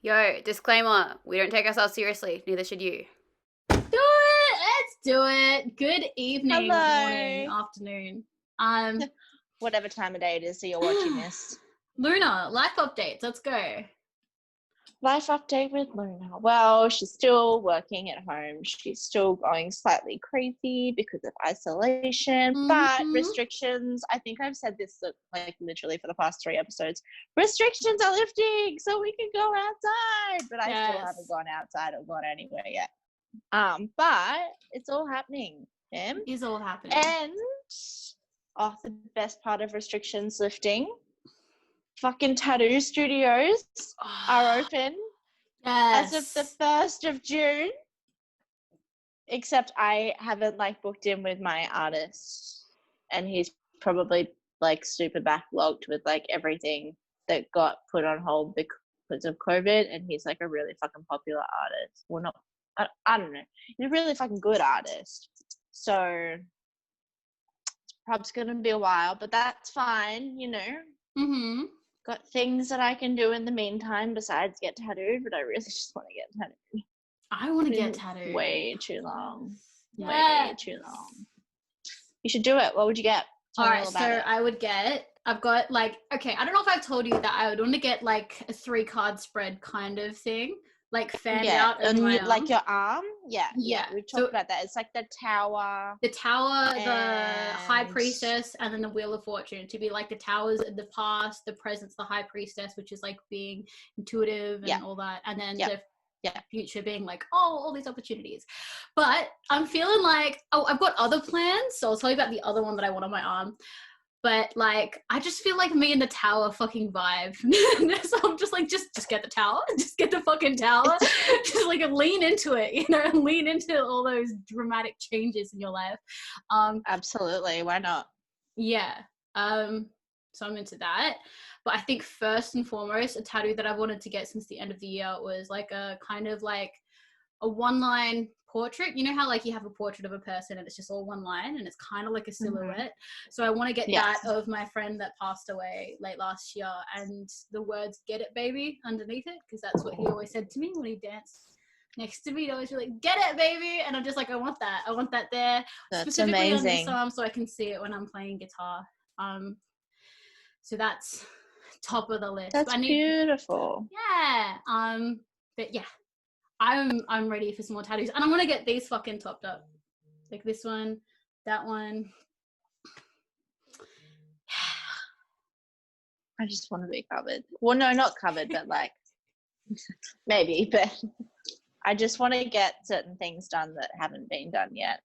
Yo, disclaimer, we don't take ourselves seriously, neither should you. Do it! Let's do it. Good evening, Hello. morning, afternoon. Whatever time of day it is that you're watching this. Luna, life updates. Let's go. Life update with Luna. Well, she's still working at home. She's still going slightly crazy because of isolation, but restrictions, I think I've said this like literally for the past 3 episodes. Restrictions are lifting so we can go outside, but I still haven't gone outside or gone anywhere yet. But it's all happening, Em. It is all happening. And the best part of restrictions lifting, fucking tattoo studios are open as of the 1st of June. Except I haven't booked in with my artist, and he's probably super backlogged with everything that got put on hold because of COVID, and he's a really fucking popular artist. Well, not I don't know. He's a really fucking good artist. So it's probably gonna be a while, but that's fine, Got things that I can do in the meantime besides get tattooed, but I really just want to get tattooed. I want to get tattooed. Way too long. Yeah. Way too long. You should do it. What would you get? All right, so I've got okay, I don't know if I've told you that I would want to get a 3-card spread kind of thing. Fanned out of my arm. Your arm? Yeah. We've talked about that. It's the tower. The tower, the high priestess, and then the wheel of fortune. To be the towers in the past, the presence, the high priestess, which is being intuitive and all that. And then the future being all these opportunities. But I'm feeling I've got other plans. So I'll tell you about the other one that I want on my arm. But I just feel me and the tower fucking vibe. So I'm just just get the tower, just get the fucking tower, just lean into it, lean into all those dramatic changes in your life. Absolutely, why not? Yeah. So I'm into that. But I think first and foremost, a tattoo that I've wanted to get since the end of the year was a kind of a one-line portrait. You know how you have a portrait of a person and it's just all one line and it's kind of a silhouette. So I want to get that of my friend that passed away late last year, and the words "get it baby" underneath it, because that's what he always said to me when he danced next to me. He'd always be "get it baby," and I'm just I want that there. That's specifically amazing. On this arm so I can see it when I'm playing guitar. So that's top of the list. That's beautiful. Yeah. But yeah, I'm ready for some more tattoos, and I'm gonna get these fucking topped up, this one, that one. I just want to be covered. Well, no, not covered, but maybe. But I just want to get certain things done that haven't been done yet.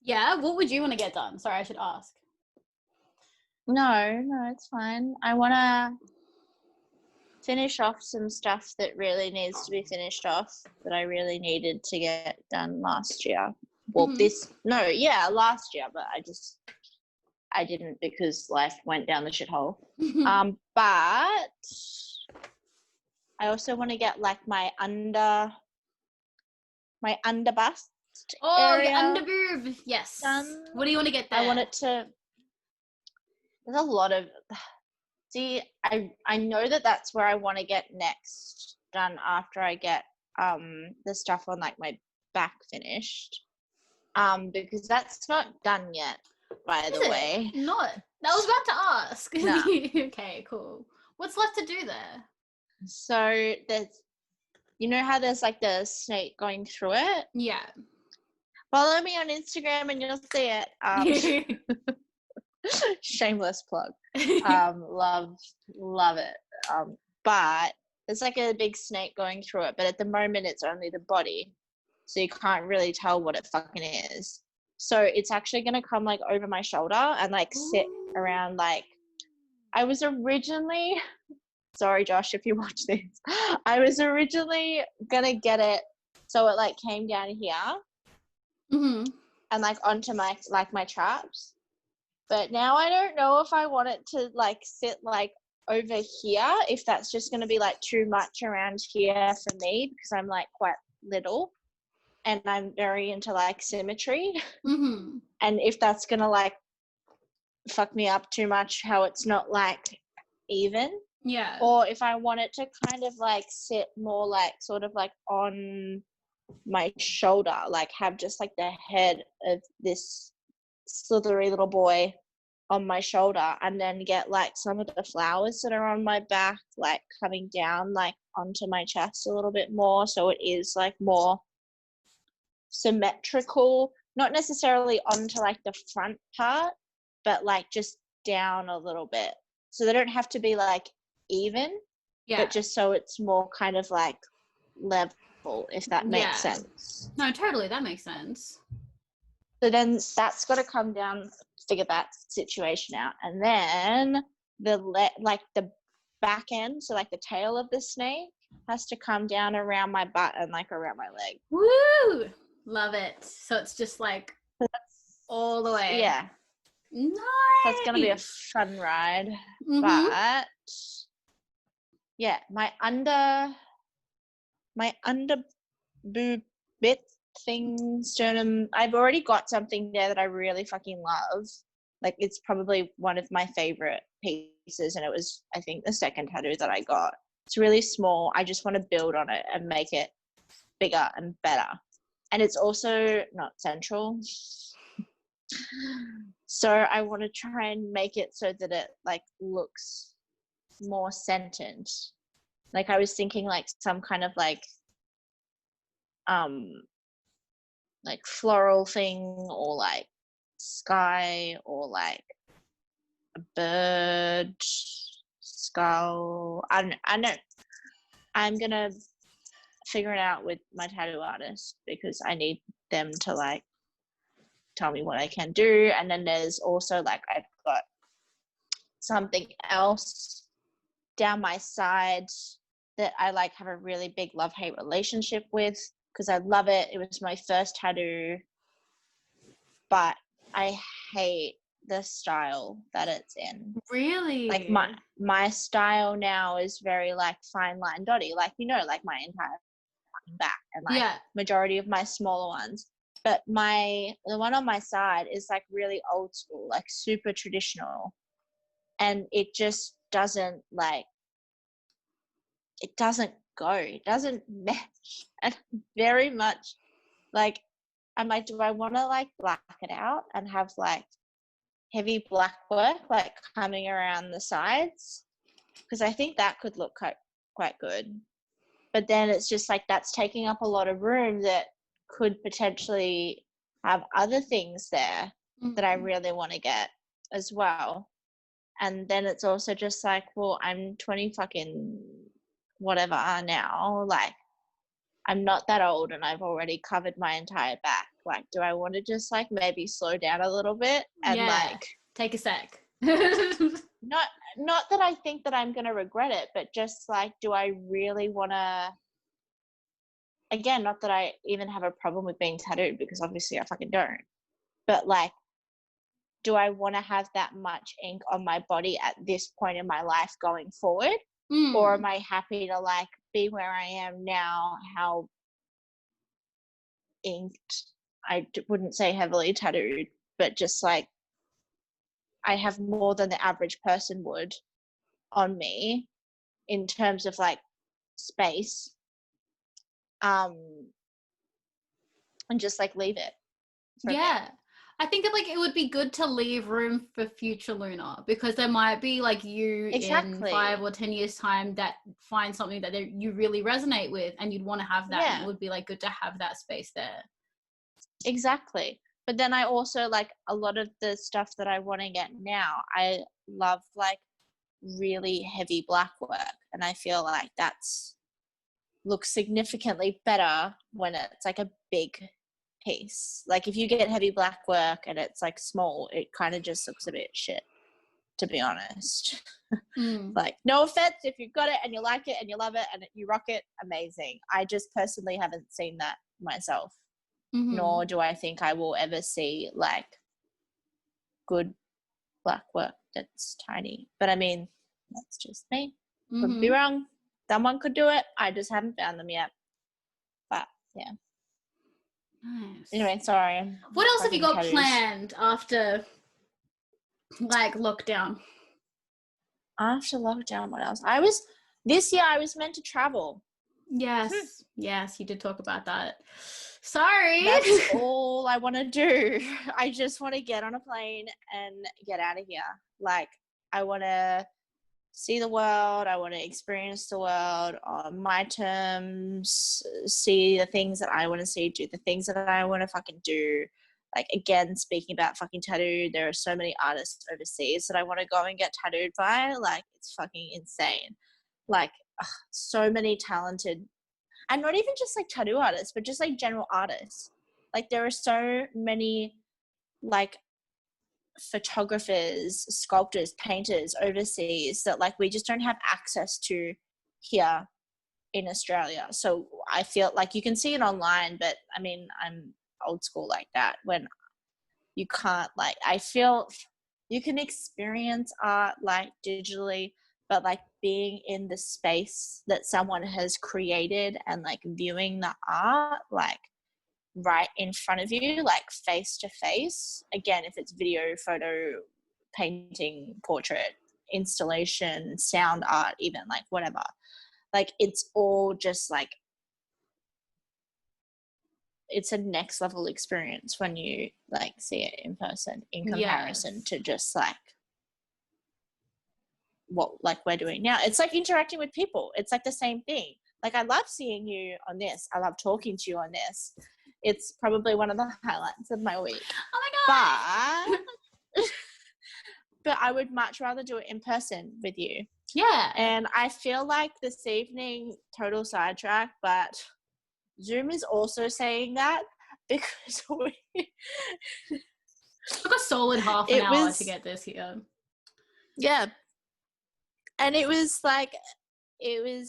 Yeah, what would you want to get done? Sorry, I should ask. No, it's fine. I want to finish off some stuff that really needs to be finished off that I really needed to get done last year. Well, last year, but I didn't because life went down the shithole. But I also want to get my under bust area. Your under boob, yes. Done. What do you want to get there? I want it to. There's a lot of. See, I know that's where I want to get next done after I get the stuff on my back finished. Because that's not done yet, by the way. Not. I was about to ask. No. Okay, cool. What's left to do there? So there's, how there's the snake going through it? Yeah. Follow me on Instagram and you'll see it. Shameless plug. Love it. But there's a big snake going through it, but at the moment it's only the body, so you can't really tell what it fucking is. So it's actually gonna come over my shoulder and sit around. I was originally, sorry Josh if you watch this, I was originally gonna get it so it came down here and onto my my traps. But now I don't know if I want it to sit over here, if that's just going to be too much around here for me, because I'm quite little and I'm very into symmetry. And if that's going to fuck me up too much, how it's not even. Yeah. Or if I want it to kind of like sit more like sort of like on my shoulder, like have just like the head of this slithery little boy on my shoulder, and then get like some of the flowers that are on my back like coming down like onto my chest a little bit more, so it is like more symmetrical, not necessarily onto like the front part, but like just down a little bit, so they don't have to be like even, but just so it's more kind of like level, if that makes sense. No, totally, that makes sense. So then that's got to come down, figure that situation out, and then the back end, so like the tail of the snake, has to come down around my butt and like around my leg. Woo! Love it. So it's just like all the way. Yeah. Nice. That's gonna be a fun ride. But yeah, my under boob bit thing, sternum, I've already got something there that I really fucking love. Like, it's probably one of my favorite pieces, and it was, I think, the second tattoo that I got. It's really small. I just want to build on it and make it bigger and better. And it's also not central. So I want to try and make it so that it like looks more centered. Like, I was thinking like some kind of like floral thing, or like sky, or like a bird skull. I don't know. I'm gonna figure it out with my tattoo artist, because I need them to like tell me what I can do. And then there's also like, I've got something else down my side that I like have a really big love-hate relationship with, because I love it. It was my first tattoo, but I hate the style that it's in. Really? Like, my style now is very like fine line dotty, like, you know, like my entire fucking back, and like majority of my smaller ones. But the one on my side is like really old school, like super traditional, and it just doesn't like, it doesn't go, it doesn't mesh. And very much like, I'm like, do I want to like black it out and have like heavy black work like coming around the sides? Because I think that could look quite good. But then it's just like, that's taking up a lot of room that could potentially have other things there that I really want to get as well. And then it's also just like, well, I'm 20 fucking whatever now, like, I'm not that old and I've already covered my entire back. Like, do I want to just like maybe slow down a little bit and like take a sec? not that I think that I'm gonna regret it, but just like, do I really want to? Again, not that I even have a problem with being tattooed, because obviously I fucking don't. But like, do I want to have that much ink on my body at this point in my life going forward? Or am I happy to like be where I am now, how inked, I wouldn't say heavily tattooed, but just like, I have more than the average person would on me in terms of like space, and just like leave it for me. I think like it would be good to leave room for future Luna, because there might be like you in 5 or 10 years time that find something that you really resonate with, and you'd want to have that. And it would be like good to have that space there. Exactly. But then I also like, a lot of the stuff that I want to get now, I love like really heavy black work, and I feel like that's looks significantly better when it's like a big piece. Like, if you get heavy black work and it's like small, it kind of just looks a bit shit, to be honest. Like, no offense if you've got it and you like it and you love it and you rock it, amazing. I just personally haven't seen that myself. Nor do I think I will ever see like good black work that's tiny. But I mean, that's just me. Could be wrong. Someone could do it. I just haven't found them yet. But yeah. Nice. Anyway, sorry. What else have you got planned after like lockdown? After lockdown, what else? This year I was meant to travel. Yes, yes, you did talk about that. Sorry. That's all I want to do. I just want to get on a plane and get out of here. Like, I want to see the world. I want to experience the world on my terms, see the things that I want to see, do the things that I want to fucking do. Like, again, speaking about fucking tattoo, there are so many artists overseas that I want to go and get tattooed by. Like, it's fucking insane. Like, so many talented, and not even just like tattoo artists, but just like general artists. Like, there are so many like photographers, sculptors, painters overseas that like we just don't have access to here in Australia. So I feel like you can see it online, but I mean, I'm old school like that, when you can't, like, I feel you can experience art like digitally, but like being in the space that someone has created and like viewing the art like right in front of you, like face to face, again, if it's video, photo, painting, portrait, installation, sound art, even like whatever, like it's all just like, it's a next level experience when you like see it in person in comparison to just like what like we're doing now. It's like interacting with people. It's like the same thing. Like, I love seeing you on this. I love talking to you on this. It's probably one of the highlights of my week. Oh my god. But I would much rather do it in person with you. Yeah. And I feel like this evening, total sidetrack, but Zoom is also saying that because we took a solid half an hour to get this here. Yeah. And it was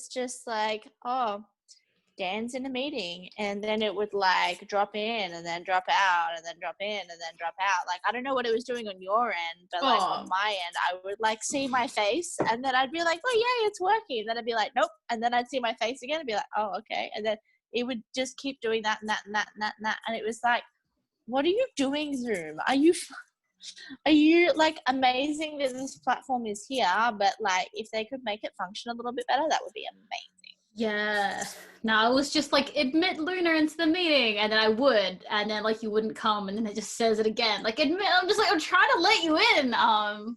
just like, oh, Dan's in a meeting, and then it would like drop in and then drop out and then drop in and then drop out. Like, I don't know what it was doing on your end, but like on my end, I would like see my face and then I'd be like, oh yay, it's working. Then I'd be like, nope. And then I'd see my face again and be like, oh, okay. And then it would just keep doing that and that and that and that and that. And it was like, what are you doing, Zoom? Are you like amazing that this platform is here, but like if they could make it function a little bit better, that would be amazing. Yeah. No, it was just like, admit Luna into the meeting, and then I would, and then like you wouldn't come, and then it just says it again. Like, admit, I'm just like, I'm trying to let you in. Oh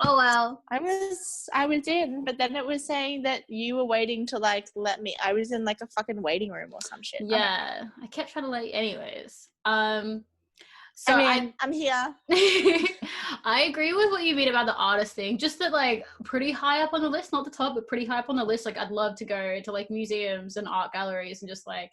well. I was in, but then it was saying that you were waiting to like let me. I was in like a fucking waiting room or some shit. Yeah. I kept trying to let you, anyways. So I mean, I'm here. I agree with what you mean about the artist thing. Just that, like, pretty high up on the list, not the top, but pretty high up on the list. Like, I'd love to go to like museums and art galleries and just like,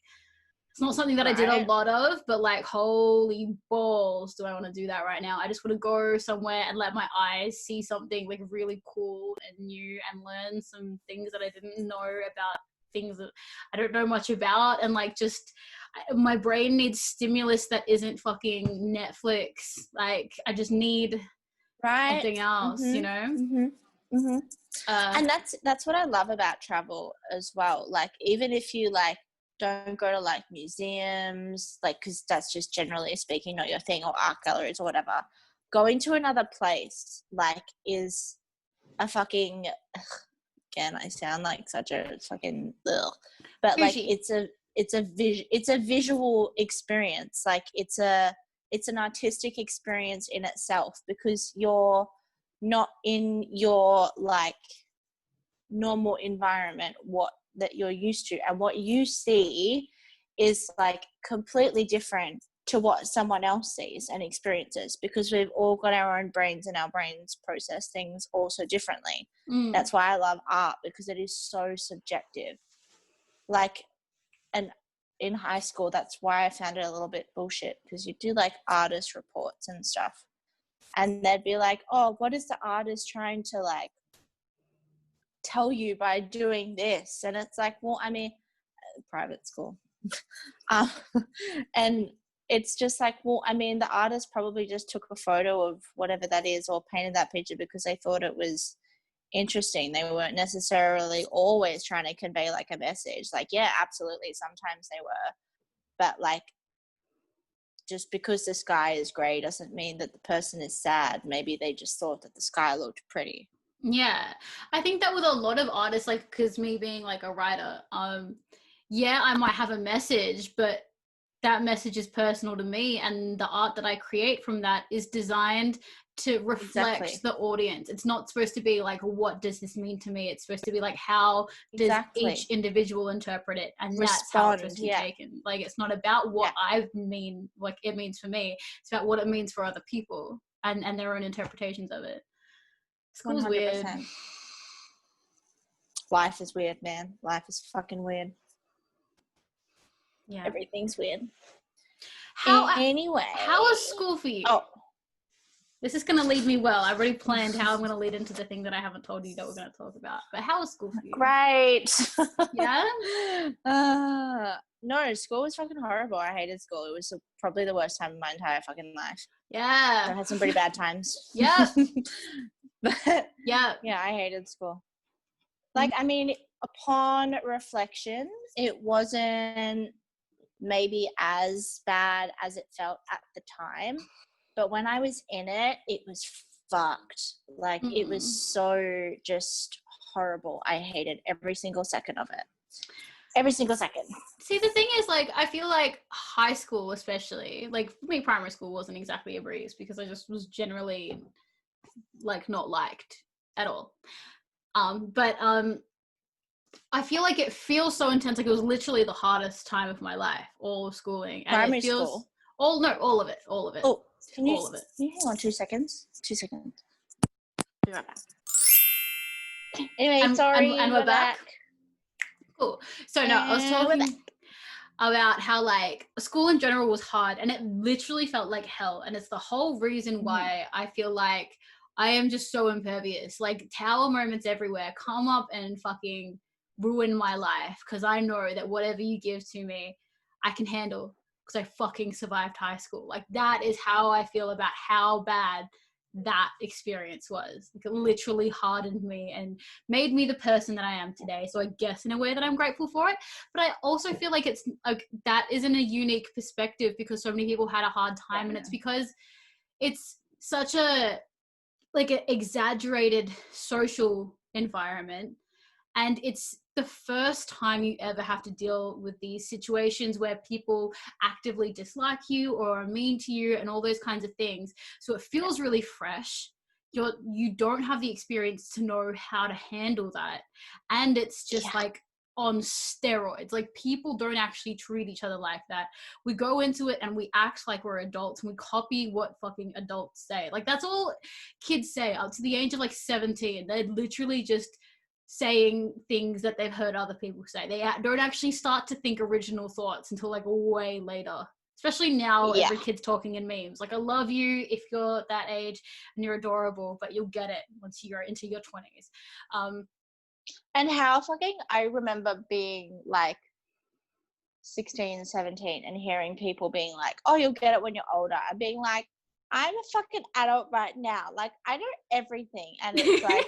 it's not something that I did a lot of, but like, holy balls, do I want to do that right now? I just want to go somewhere and let my eyes see something like really cool and new and learn some things that I didn't know about, things that I don't know much about, and like just my brain needs stimulus that isn't fucking Netflix. Like, I just need something else, you know? And that's what I love about travel as well. Like, even if you like don't go to like museums, like, because that's just generally speaking not your thing, or art galleries or whatever, going to another place like is a fucking again, I sound like such a fucking but like it's a visual experience. Like, it's an artistic experience in itself, because you're not in your like normal environment that you're used to, and what you see is like completely different to what someone else sees and experiences, because we've all got our own brains and our brains process things also differently. That's why I love art, because it is so subjective. Like, and in high school, that's why I found it a little bit bullshit, because you do like artist reports and stuff, and they'd be like, oh, what is the artist trying to like tell you by doing this? And it's like, well, I mean, private school. And it's just like, well, I mean, the artist probably just took a photo of whatever that is or painted that picture because they thought it was interesting. They weren't necessarily always trying to convey like a message. Like, yeah, absolutely, sometimes they were, but like, just because the sky is grey doesn't mean that the person is sad. Maybe they just thought that the sky looked pretty. Yeah, I think that with a lot of artists, like, because me being like a writer, yeah, I might have a message, but that message is personal to me, and the art that I create from that is designed to reflect the audience. It's not supposed to be like, what does this mean to me? It's supposed to be like, how does each individual interpret it? And that's how it's supposed to be taken. Like, it's not about what I mean, like it means for me. It's about what it means for other people and their own interpretations of it. School's 100%. Weird. Life is weird, man. Life is fucking weird. Yeah. Everything's weird. Anyway. How was school for you? Oh. This is going to lead me well. I've already planned how I'm going to lead into the thing that I haven't told you that we're going to talk about. But how was school for you? Great. Yeah? No, school was fucking horrible. I hated school. It was probably the worst time of my entire fucking life. Yeah. I had some pretty bad times. Yeah. But yeah, I hated school. Like, I mean, upon reflection, it wasn't maybe as bad as it felt at the time, but when I was in it, it was fucked. Like, it was so just horrible. I hated every single second of it. Every single second. See, the thing is, like, I feel like high school especially, like, for me, primary school wasn't exactly a breeze because I just was generally, like, not liked at all. But I feel like it feels so intense. Like, it was literally the hardest time of my life, all of schooling. And primary it feels, school? all of it. Oh, can you, all of it. Can you hang on 2 seconds? 2 seconds. Be right back. Anyway, sorry. And we're back. Cool. So no, I was talking about how, like, school in general was hard and it literally felt like hell. And it's the whole reason why I feel like I am just so impervious. Like, tower moments everywhere come up and fucking ruin my life, because I know that whatever you give to me, I can handle, because I fucking survived high school. Like, that is how I feel about how bad that experience was. Like, it literally hardened me and made me the person that I am today. So I guess in a way that I'm grateful for it, but I also feel like it's like that isn't a unique perspective, because so many people had a hard time, and it's because it's such a like an exaggerated social environment, and it's the first time you ever have to deal with these situations where people actively dislike you or are mean to you and all those kinds of things. So it feels really fresh. You don't have the experience to know how to handle that. And it's just like on steroids. Like, people don't actually treat each other like that. We go into it and we act like we're adults and we copy what fucking adults say. Like, that's all kids say up to the age of like 17. They're literally just saying things that they've heard other people say. They don't actually start to think original thoughts until like way later. Especially now, every kid's talking in memes. Like, I love you if you're that age and you're adorable, but you'll get it once you're into your 20s. And how fucking, I remember being like 16, 17 and hearing people being like, oh, you'll get it when you're older. And being like, I'm a fucking adult right now. Like, I know everything. And it's like,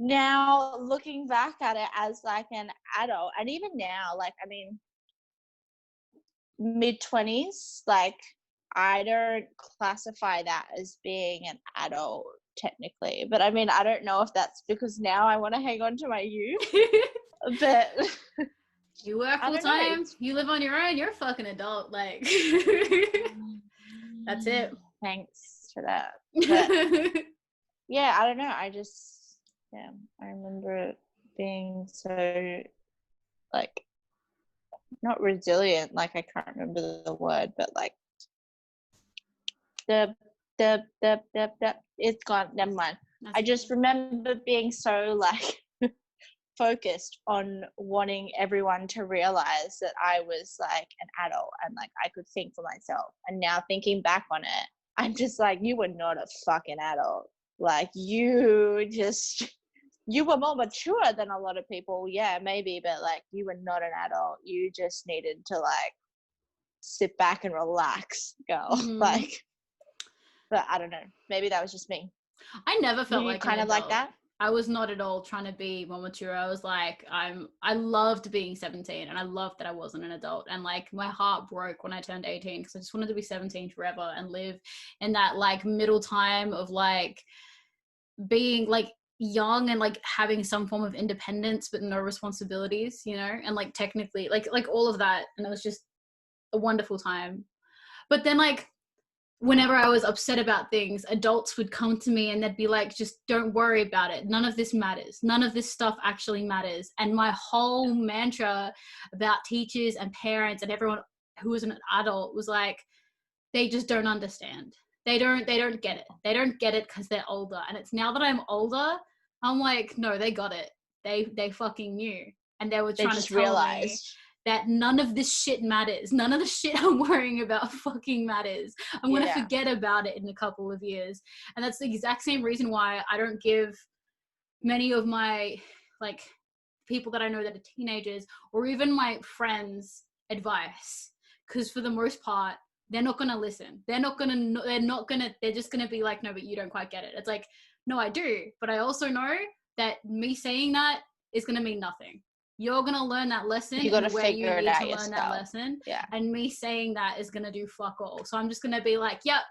now looking back at it as like an adult, and even now, like, I mean, mid-20s, like, I don't classify that as being an adult technically, but I mean, I don't know if that's because now I want to hang on to my youth. But you work full time, you live on your own, you're a fucking adult. Like, that's it. Thanks for that. But, yeah, I don't know. I remember it being so, like, not resilient, like, I can't remember the word, but like it's gone, never mind. I just remember being so like focused on wanting everyone to realize that I was like an adult and like I could think for myself. And now thinking back on it, I'm just like, you were not a fucking adult. Like, you were more mature than a lot of people, yeah, maybe, but like, you were not an adult. You just needed to like sit back and relax, girl. Like, but I don't know, maybe that was just me. I never felt like kind of like that. I was not at all trying to be more mature. I was like, I loved being 17 and I loved that I wasn't an adult. And like, my heart broke when I turned 18 because I just wanted to be 17 forever and live in that like middle time of like being like young and like having some form of independence but no responsibilities, you know, and like technically like all of that, and it was just a wonderful time. But then like whenever I was upset about things, adults would come to me and they'd be like, just don't worry about it. None of this matters. None of this stuff actually matters. And my whole mantra about teachers and parents and everyone who was an adult was like, they just don't understand. They don't get it. They don't get it because they're older. And it's now that I'm older, I'm like, no, they got it. They fucking knew. And they were trying to tell me that none of this shit matters. None of the shit I'm worrying about fucking matters. I'm going to forget about it in a couple of years. And that's the exact same reason why I don't give many of my, like, people that I know that are teenagers or even my friends advice. Because for the most part, they're not going to listen. They're just going to be like, no, but you don't quite get it. It's like, no, I do. But I also know that me saying that is going to mean nothing. You're going to learn that lesson. You got to figure it out to yourself. Learn that lesson. Yeah. And me saying that is going to do fuck all. So I'm just going to be like, yep,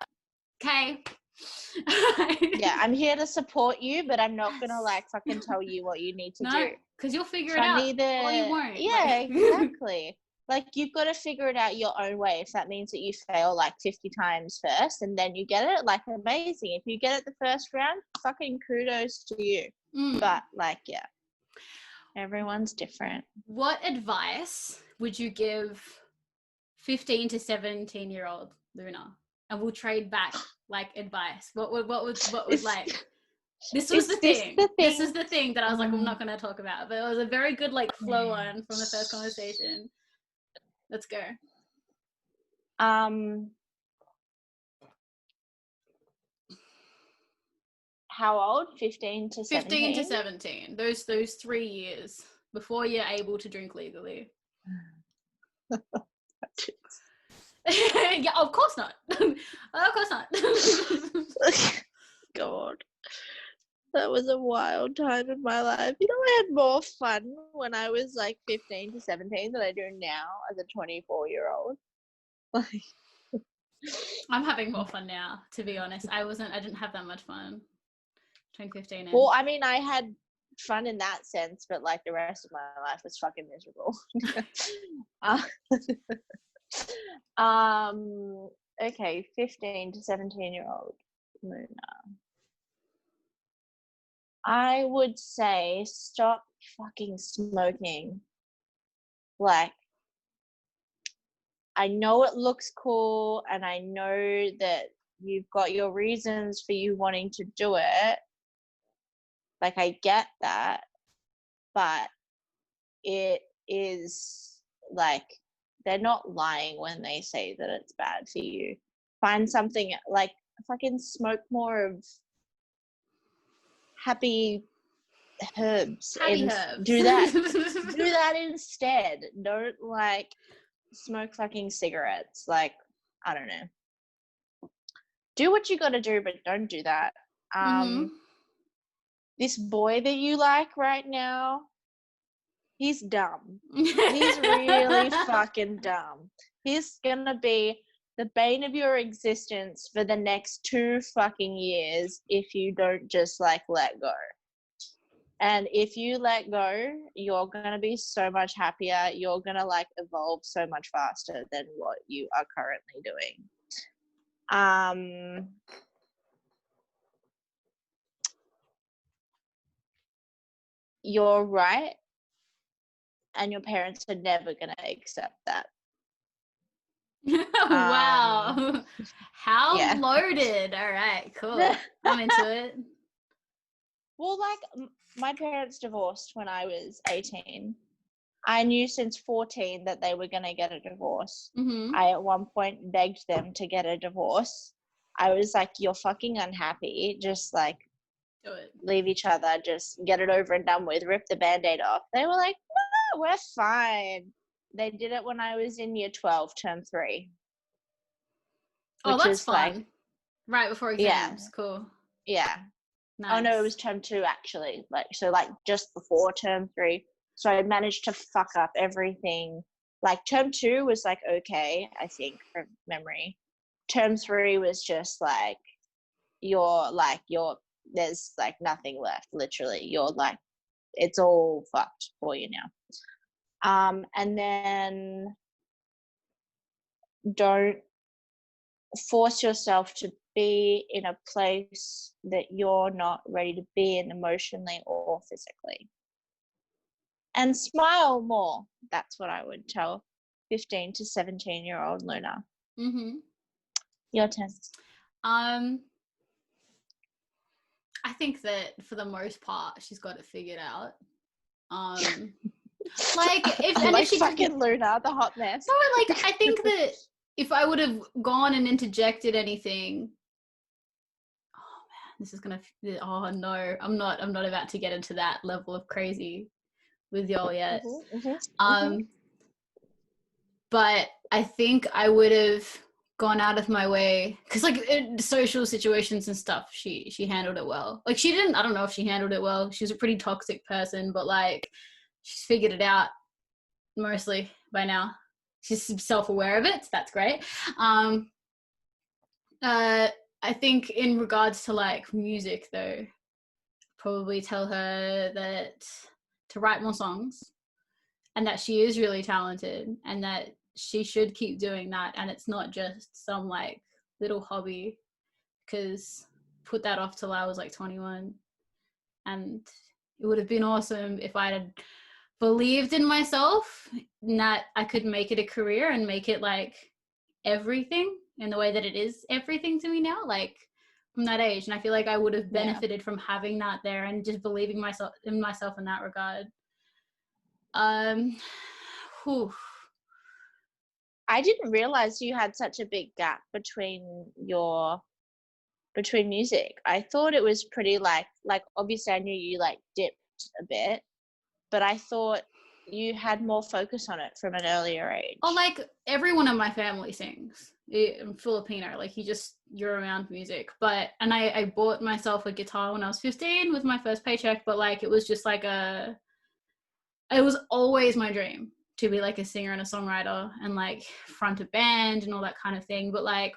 okay. Yeah, I'm here to support you, but I'm not going to like fucking tell you what you need to do. Because you'll figure it out or you won't. Yeah, exactly. Like, you've got to figure it out your own way. If that means that you fail like 50 times first and then you get it, like, amazing. If you get it the first round, fucking kudos to you. But like, yeah, everyone's different. What advice would you give 15 to 17-year-old Luna? And we'll trade back like advice. What was like? This was the thing. This is the thing that I was like, I'm not going to talk about. But it was a very good like flow on from the first conversation. Let's go. How old? 15 to 17? 15 to 17. Those 3 years before you're able to drink legally. Yeah, of course not. Of course not. God. That was a wild time in my life. You know, I had more fun when I was like 15 to 17 than I do now as a 24-year-old. Like, I'm having more fun now, to be honest. I didn't have that much fun between 15 and... Well, I mean, I had fun in that sense, but like the rest of my life was fucking miserable. Okay, 15 to 17-year-old Luna. I would say stop fucking smoking. Like, I know it looks cool and I know that you've got your reasons for you wanting to do it. Like, I get that, but it is like, they're not lying when they say that it's bad for you. Find something, like, fucking smoke more of happy herbs. Do that instead. Don't like smoke fucking cigarettes. Like, I don't know. Do what you gotta do, but don't do that. This boy that you like right now, he's dumb. He's really fucking dumb. He's gonna be the bane of your existence for the next 2 fucking years if you don't just like let go. And if you let go, you're gonna be so much happier. You're gonna like evolve so much faster than what you are currently doing. You're right, and your parents are never gonna accept that. Wow. How loaded. All right, cool. I'm into it. Well, like, my parents divorced when I was 18. I knew since 14 that they were going to get a divorce. I at one point begged them to get a divorce. I was like, you're fucking unhappy. Just like, do it. Leave each other. Just get it over and done with. Rip the Band-Aid off. They were like, no, we're fine. They did it when I was in year 12, term 3. Oh, that's fun. Like, right before exams. Yeah. Cool. Yeah. Nice. Oh no, it was term 2 actually. Like, so like just before term 3. So I managed to fuck up everything. Like, term 2 was like okay, I think, from memory. Term 3 was just like you're there's like nothing left. Literally, you're like, it's all fucked for you now. And then don't force yourself to be in a place that you're not ready to be in emotionally or physically. And smile more. That's what I would tell 15 to 17-year-old Luna. Mm-hmm. Your turn. I think that for the most part, she's got it figured out. Like if she fucking Luna, the hot mess. No, like I think that if I would have gone and interjected anything, oh man, this is gonna. Oh no, I'm not about to get into that level of crazy with y'all yet. But I think I would have gone out of my way because like in social situations and stuff, she handled it well. Like she didn't. I don't know if she handled it well. She was a pretty toxic person, but like she's figured it out mostly by now. She's self-aware of it, so that's great. I think in regards to like music though, probably tell her that to write more songs and that she is really talented and that she should keep doing that, and it's not just some like little hobby, because put that off till I was like 21, and it would have been awesome if I had believed in myself and that I could make it a career and make it like everything in the way that it is everything to me now, like from that age. And I feel like I would have benefited from having that there and just believing in myself in that regard. I didn't realize you had such a big gap between music. I thought it was pretty like obviously I knew you like dipped a bit, but I thought you had more focus on it from an earlier age. Oh, like everyone in my family sings. I'm Filipino, like you're around music. But and I bought myself a guitar when I was 15 with my first paycheck, but like it was just like it was always my dream to be like a singer and a songwriter and like front a band and all that kind of thing. But like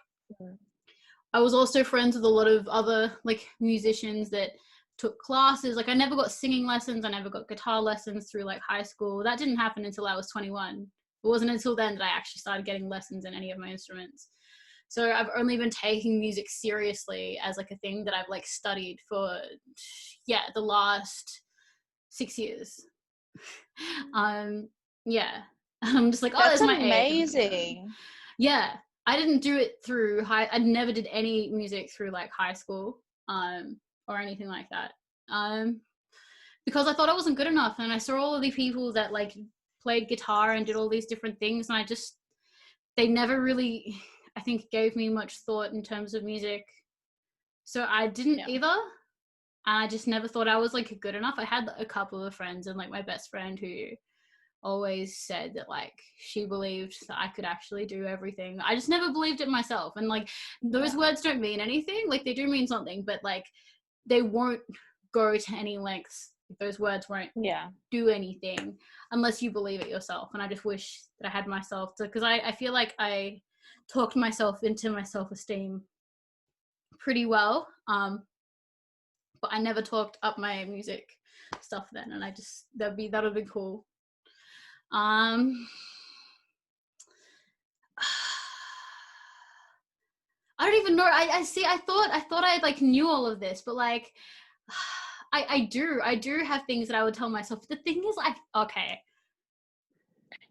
I was also friends with a lot of other like musicians that took classes. Like I never got singing lessons. I never got guitar lessons through like high school. That didn't happen until I was 21. It wasn't until then that I actually started getting lessons in any of my instruments. So I've only been taking music seriously as like a thing that I've like studied for the last 6 years. I'm just like, that's my amazing. Yeah, I didn't do it through I never did any music through like high school or anything like that, because I thought I wasn't good enough, and I saw all of the people that like played guitar and did all these different things, and they never really, I think, gave me much thought in terms of music, so I didn't either. I just never thought I was like good enough. I had a couple of friends and like my best friend who always said that like she believed that I could actually do everything. I just never believed it myself, and like those words don't mean anything. Like they do mean something, but like they won't go to any lengths. Those words won't do anything unless you believe it yourself. And I just wish that I had myself to, because I feel like I talked myself into my self-esteem pretty well, but I never talked up my music stuff then, and that would be cool. I don't even know. I thought I like knew all of this, but like I do have things that I would tell myself. The thing is,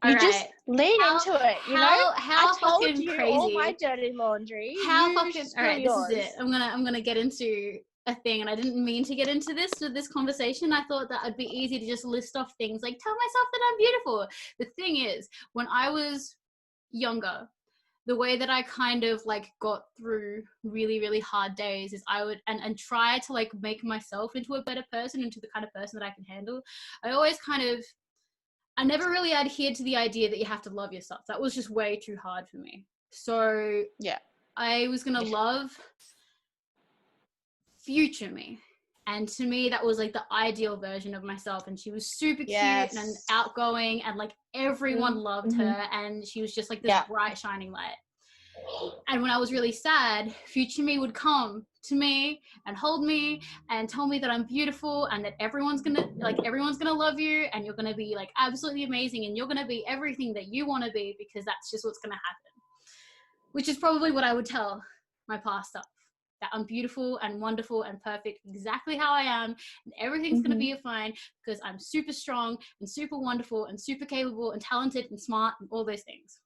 you just lean into it, how I told fucking you crazy. all my dirty laundry. How fucking all right, yours. This is it. I'm gonna get into a thing, and I didn't mean to get into this with this conversation. I thought that it'd be easy to just list off things, like tell myself that I'm beautiful. The thing is, when I was younger, the way that I kind of like got through really, really hard days is I would and try to like make myself into a better person, into the kind of person that I can handle. I never really adhered to the idea that you have to love yourself. That was just way too hard for me. So I was gonna love future me, and to me that was like the ideal version of myself, and she was super cute and outgoing, and like everyone loved her, and she was just like this bright shining light. And when I was really sad, future me would come to me and hold me and tell me that I'm beautiful and that everyone's gonna love you and you're gonna be like absolutely amazing and you're gonna be everything that you want to be, because that's just what's gonna happen. Which is probably what I would tell my past self, that I'm beautiful and wonderful and perfect exactly how I am, and everything's gonna be fine because I'm super strong and super wonderful and super capable and talented and smart and all those things.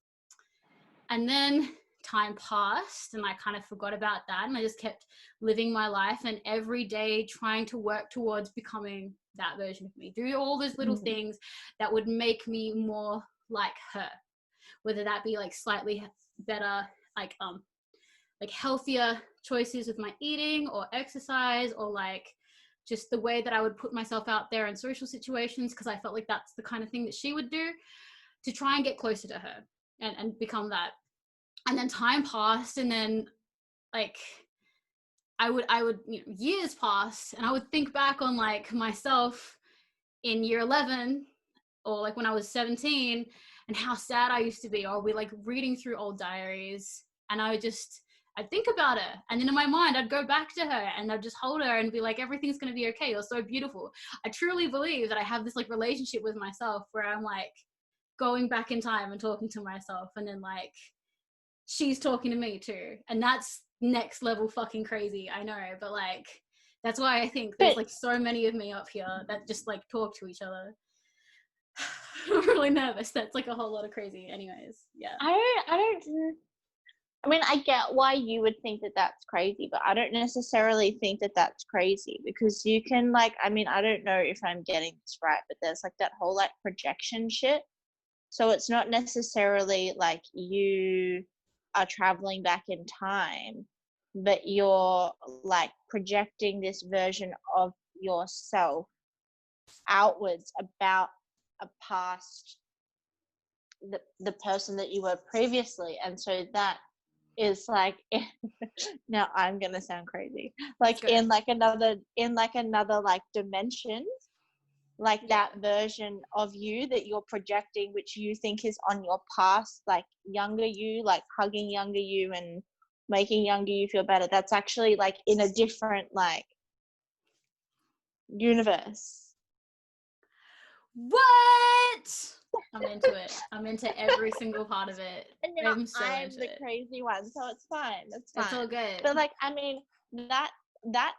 And then time passed and I kind of forgot about that, and I just kept living my life and every day trying to work towards becoming that version of me, do all those little things that would make me more like her, whether that be like slightly better, like healthier choices with my eating or exercise, or like just the way that I would put myself out there in social situations, because I felt like that's the kind of thing that she would do, to try and get closer to her and become that. And then time passed, and then like I would years pass, and I would think back on like myself in year 11 or like when I was 17 and how sad I used to be, or we like reading through old diaries, and I'd think about her, and then in my mind I'd go back to her and I'd just hold her and be like, everything's going to be okay, you're so beautiful. I truly believe that I have this like relationship with myself where I'm like going back in time and talking to myself, and then like she's talking to me too, and that's next level fucking crazy, I know, but like that's why I think there's like so many of me up here that just like talk to each other. I'm really nervous. That's like a whole lot of crazy. Anyways, yeah. I mean, I get why you would think that that's crazy, but I don't necessarily think that that's crazy, because you can like, I mean, I don't know if I'm getting this right, but there's like that whole like projection shit. So it's not necessarily like you are traveling back in time, but you're like projecting this version of yourself outwards about a past, the person that you were previously. And so that is like now I'm gonna sound crazy, like in another like dimension, like that version of you that you're projecting, which you think is on your past, like younger you, like hugging younger you and making younger you feel better, that's actually like in a different like universe. What? I'm into it. I'm into every single part of it. No, I'm so into the it. crazy one, so it's fine. It's fine. It's all good. But like, I mean, that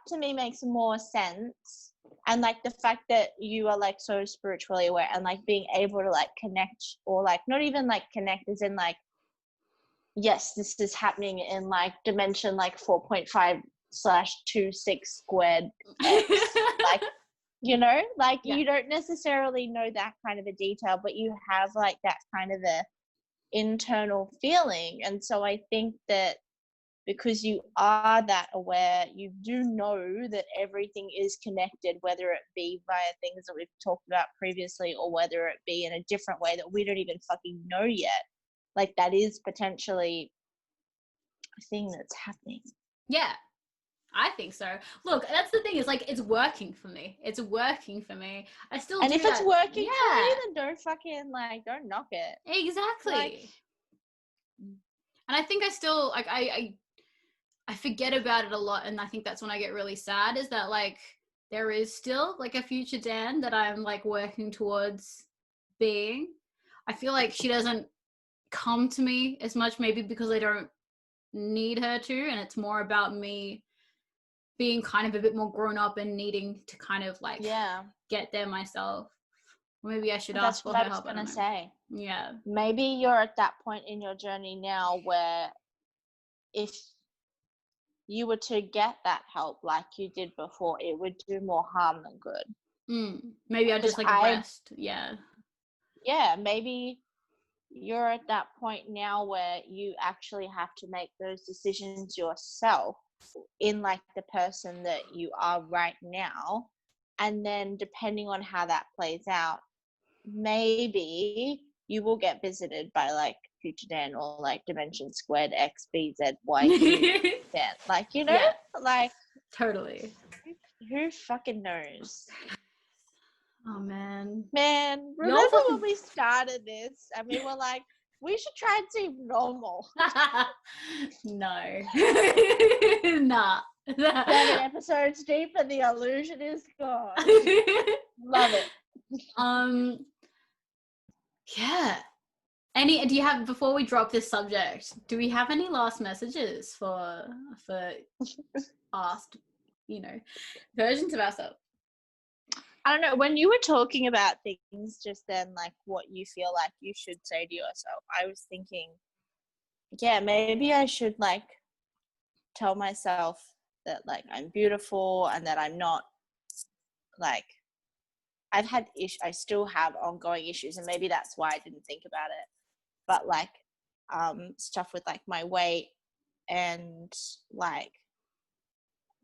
to me makes more sense. And like the fact that you are like so spiritually aware and like being able to like connect, or like not even like connect as in like, yes, this is happening in like dimension like 4.5/26 squared X. Like, you know, like you don't necessarily know that kind of a detail, but you have like that kind of a internal feeling. And so I think that because you are that aware, you do know that everything is connected, whether it be via things that we've talked about previously, or whether it be in a different way that we don't even fucking know yet. Like that is potentially a thing that's happening. Yeah, I think so. Look, that's the thing, is like it's working for me. It's working for me. I still and do if that. it's working for you, then don't fucking like don't knock it. Exactly. Like, and I think I still like I forget about it a lot, and I think that's when I get really sad, is that like there is still like a future Dan that I'm like working towards being. I feel like she doesn't come to me as much, maybe because I don't need her to, and it's more about me being kind of a bit more grown up and needing to kind of like get there myself. Maybe I should ask for her help. That's what I was gonna say. Yeah. Maybe you're at that point in your journey now where if you were to get that help like you did before, it would do more harm than good. Maybe I just like rest. Yeah, maybe you're at that point now where you actually have to make those decisions yourself in like the person that you are right now. And then depending on how that plays out, maybe you will get visited by like future Dan, or like dimension squared X B Z Y Q Dan. Like, you know, like totally. Who fucking knows? Oh man. Remember when we started this and we were like, We should try and seem normal. No. Nah. 7 episodes deep and the illusion is gone. Love it. Yeah. Do you have, before we drop this subject, do we have any last messages for past, versions of ourselves? I don't know, when you were talking about things just then, like what you feel like you should say to yourself, I was thinking, yeah, maybe I should like tell myself that like I'm beautiful and that I'm not like, I still have ongoing issues, and maybe that's why I didn't think about it. But like stuff with like my weight and like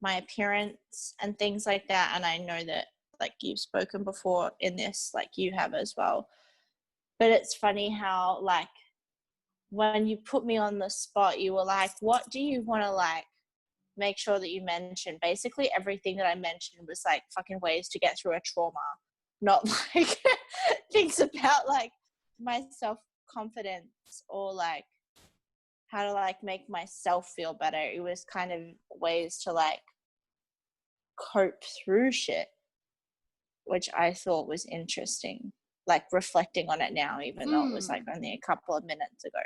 my appearance and things like that. And I know that like you've spoken before in this, like you have as well. But it's funny how like when you put me on the spot, you were like, what do you want to like make sure that you mention? Basically everything that I mentioned was like fucking ways to get through a trauma, not like things about like my self-confidence or like how to like make myself feel better. It was kind of ways to like cope through shit, which I thought was interesting, like reflecting on it now, even though it was like only a couple of minutes ago.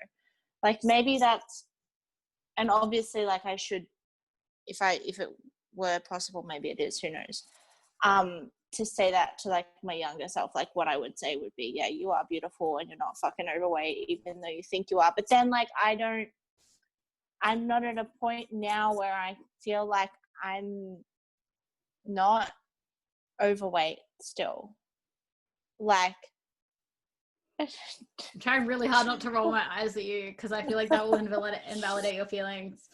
Like maybe that's, and obviously like I should, if it were possible, maybe it is, who knows, to say that to like my younger self, like what I would say would be, yeah, you are beautiful and you're not fucking overweight even though you think you are. But then like I'm not at a point now where I feel like I'm not overweight still. Like I'm trying really hard not to roll my eyes at you because I feel like that will invalidate your feelings.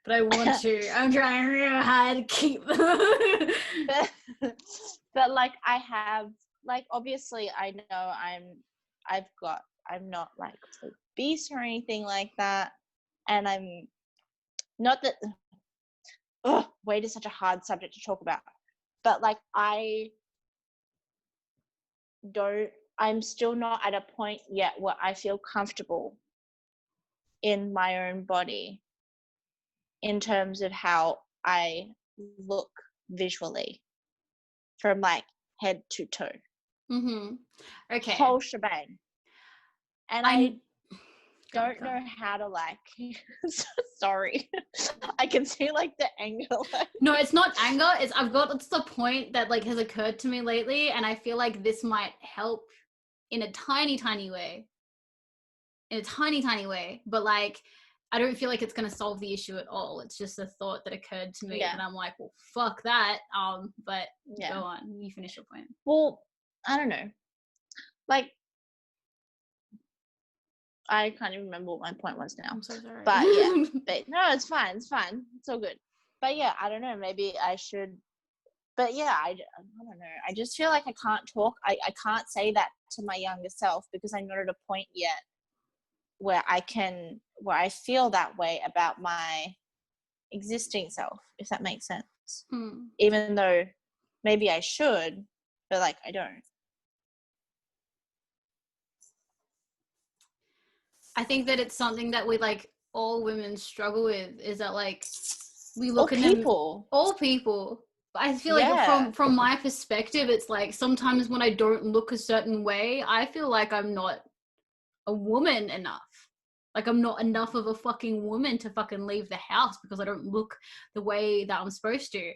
But I want to. I'm trying real hard to keep them. But like I have, like obviously I know I'm not like obese or anything like that, and I'm not that. Weight is such a hard subject to talk about, but like I'm still not at a point yet where I feel comfortable in my own body in terms of how I look visually from like head to toe. Mm-hmm. Okay. Whole shebang. And I don't know how to like, sorry. I can see like the anger. No, it's not anger. It's the point that like has occurred to me lately, and I feel like this might help in a tiny, tiny way. But like I don't feel like it's going to solve the issue at all. It's just a thought that occurred to me, and I'm like, well, fuck that. But go on, you finish your point. Well, I don't know. Like, I can't even remember what my point was now. I'm so sorry. But yeah, but no, it's fine. It's all good. But yeah, I don't know. Maybe I should. But yeah, I don't know. I just feel like I can't talk. I can't say that to my younger self because I'm not at a point yet where I feel that way about my existing self, if that makes sense. Even though maybe I should, but like I don't. I think that it's something that we like all women struggle with, is that like we look at people. All people. I feel like from my perspective, it's like sometimes when I don't look a certain way, I feel like I'm not a woman enough. Like I'm not enough of a fucking woman to fucking leave the house because I don't look the way that I'm supposed to.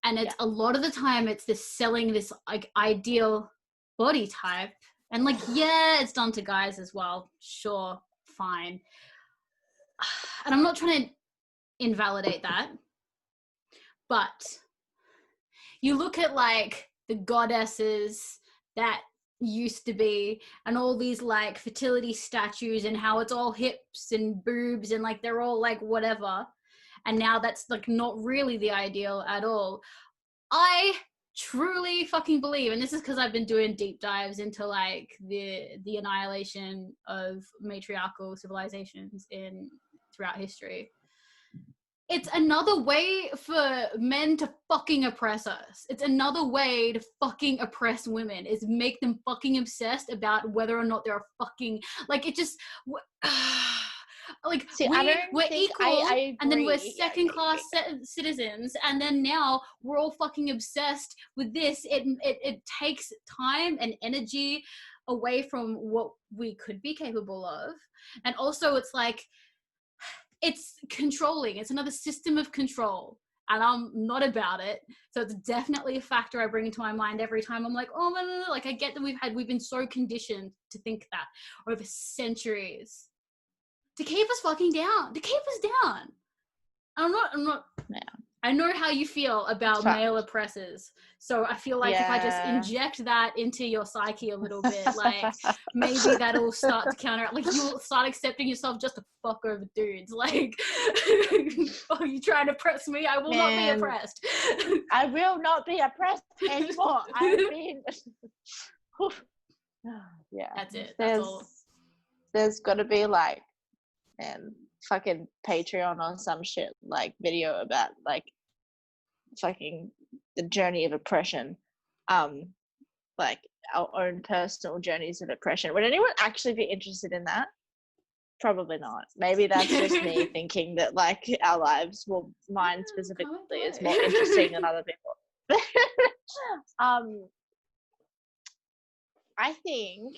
And it's a lot of the time it's this selling this like ideal body type. And like, yeah, it's done to guys as well. Sure, fine. And I'm not trying to invalidate that. But you look at like the goddesses that used to be and all these like fertility statues and how it's all hips and boobs and like they're all like whatever. And now that's like not really the ideal at all. I truly fucking believe, and this is because I've been doing deep dives into like the annihilation of matriarchal civilizations throughout history. it's another way for men to fucking oppress us. It's another way to fucking oppress women, is make them fucking obsessed about whether or not they're fucking, like, it just, like, See, we're equal, I agree. and then we're second class citizens, and then now we're all fucking obsessed with this. It takes time and energy away from what we could be capable of. And also it's like, it's controlling. It's another system of control, and I'm not about it. So it's definitely a factor I bring into my mind every time I'm like, oh, no. Like, I get that we've been so conditioned to think that over centuries to keep us fucking down, to keep us down. I'm not. Yeah. I know how you feel about male oppressors. So I feel like if I just inject that into your psyche a little bit, like, maybe that'll start to counteract. Like, you'll start accepting yourself just to fuck over dudes. Like, oh, you trying to oppress me? I will not be oppressed. I will not be oppressed anymore. I've been... yeah. That's it. That's all. There's got to be, like, fucking Patreon or some shit, like, video about, like, fucking the journey of oppression, like our own personal journeys of oppression. Would anyone actually be interested in that? Probably not. Maybe that's just me thinking that, like, our lives, well, mine specifically, is more interesting than other people. I think,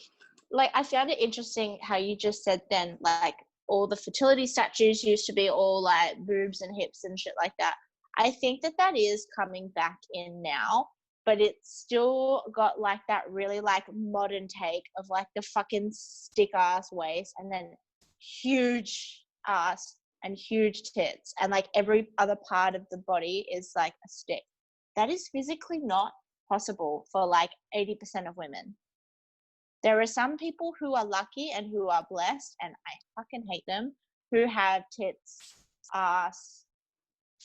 like, I found it interesting how you just said then, like, all the fertility statues used to be all like boobs and hips and shit like that. I think that is coming back in now, but it's still got, like, that really, like, modern take of, like, the fucking stick ass waist and then huge ass and huge tits, and, like, every other part of the body is like a stick. That is physically not possible for, like, 80% of women. There are some people who are lucky and who are blessed, and I fucking hate them, who have tits, ass,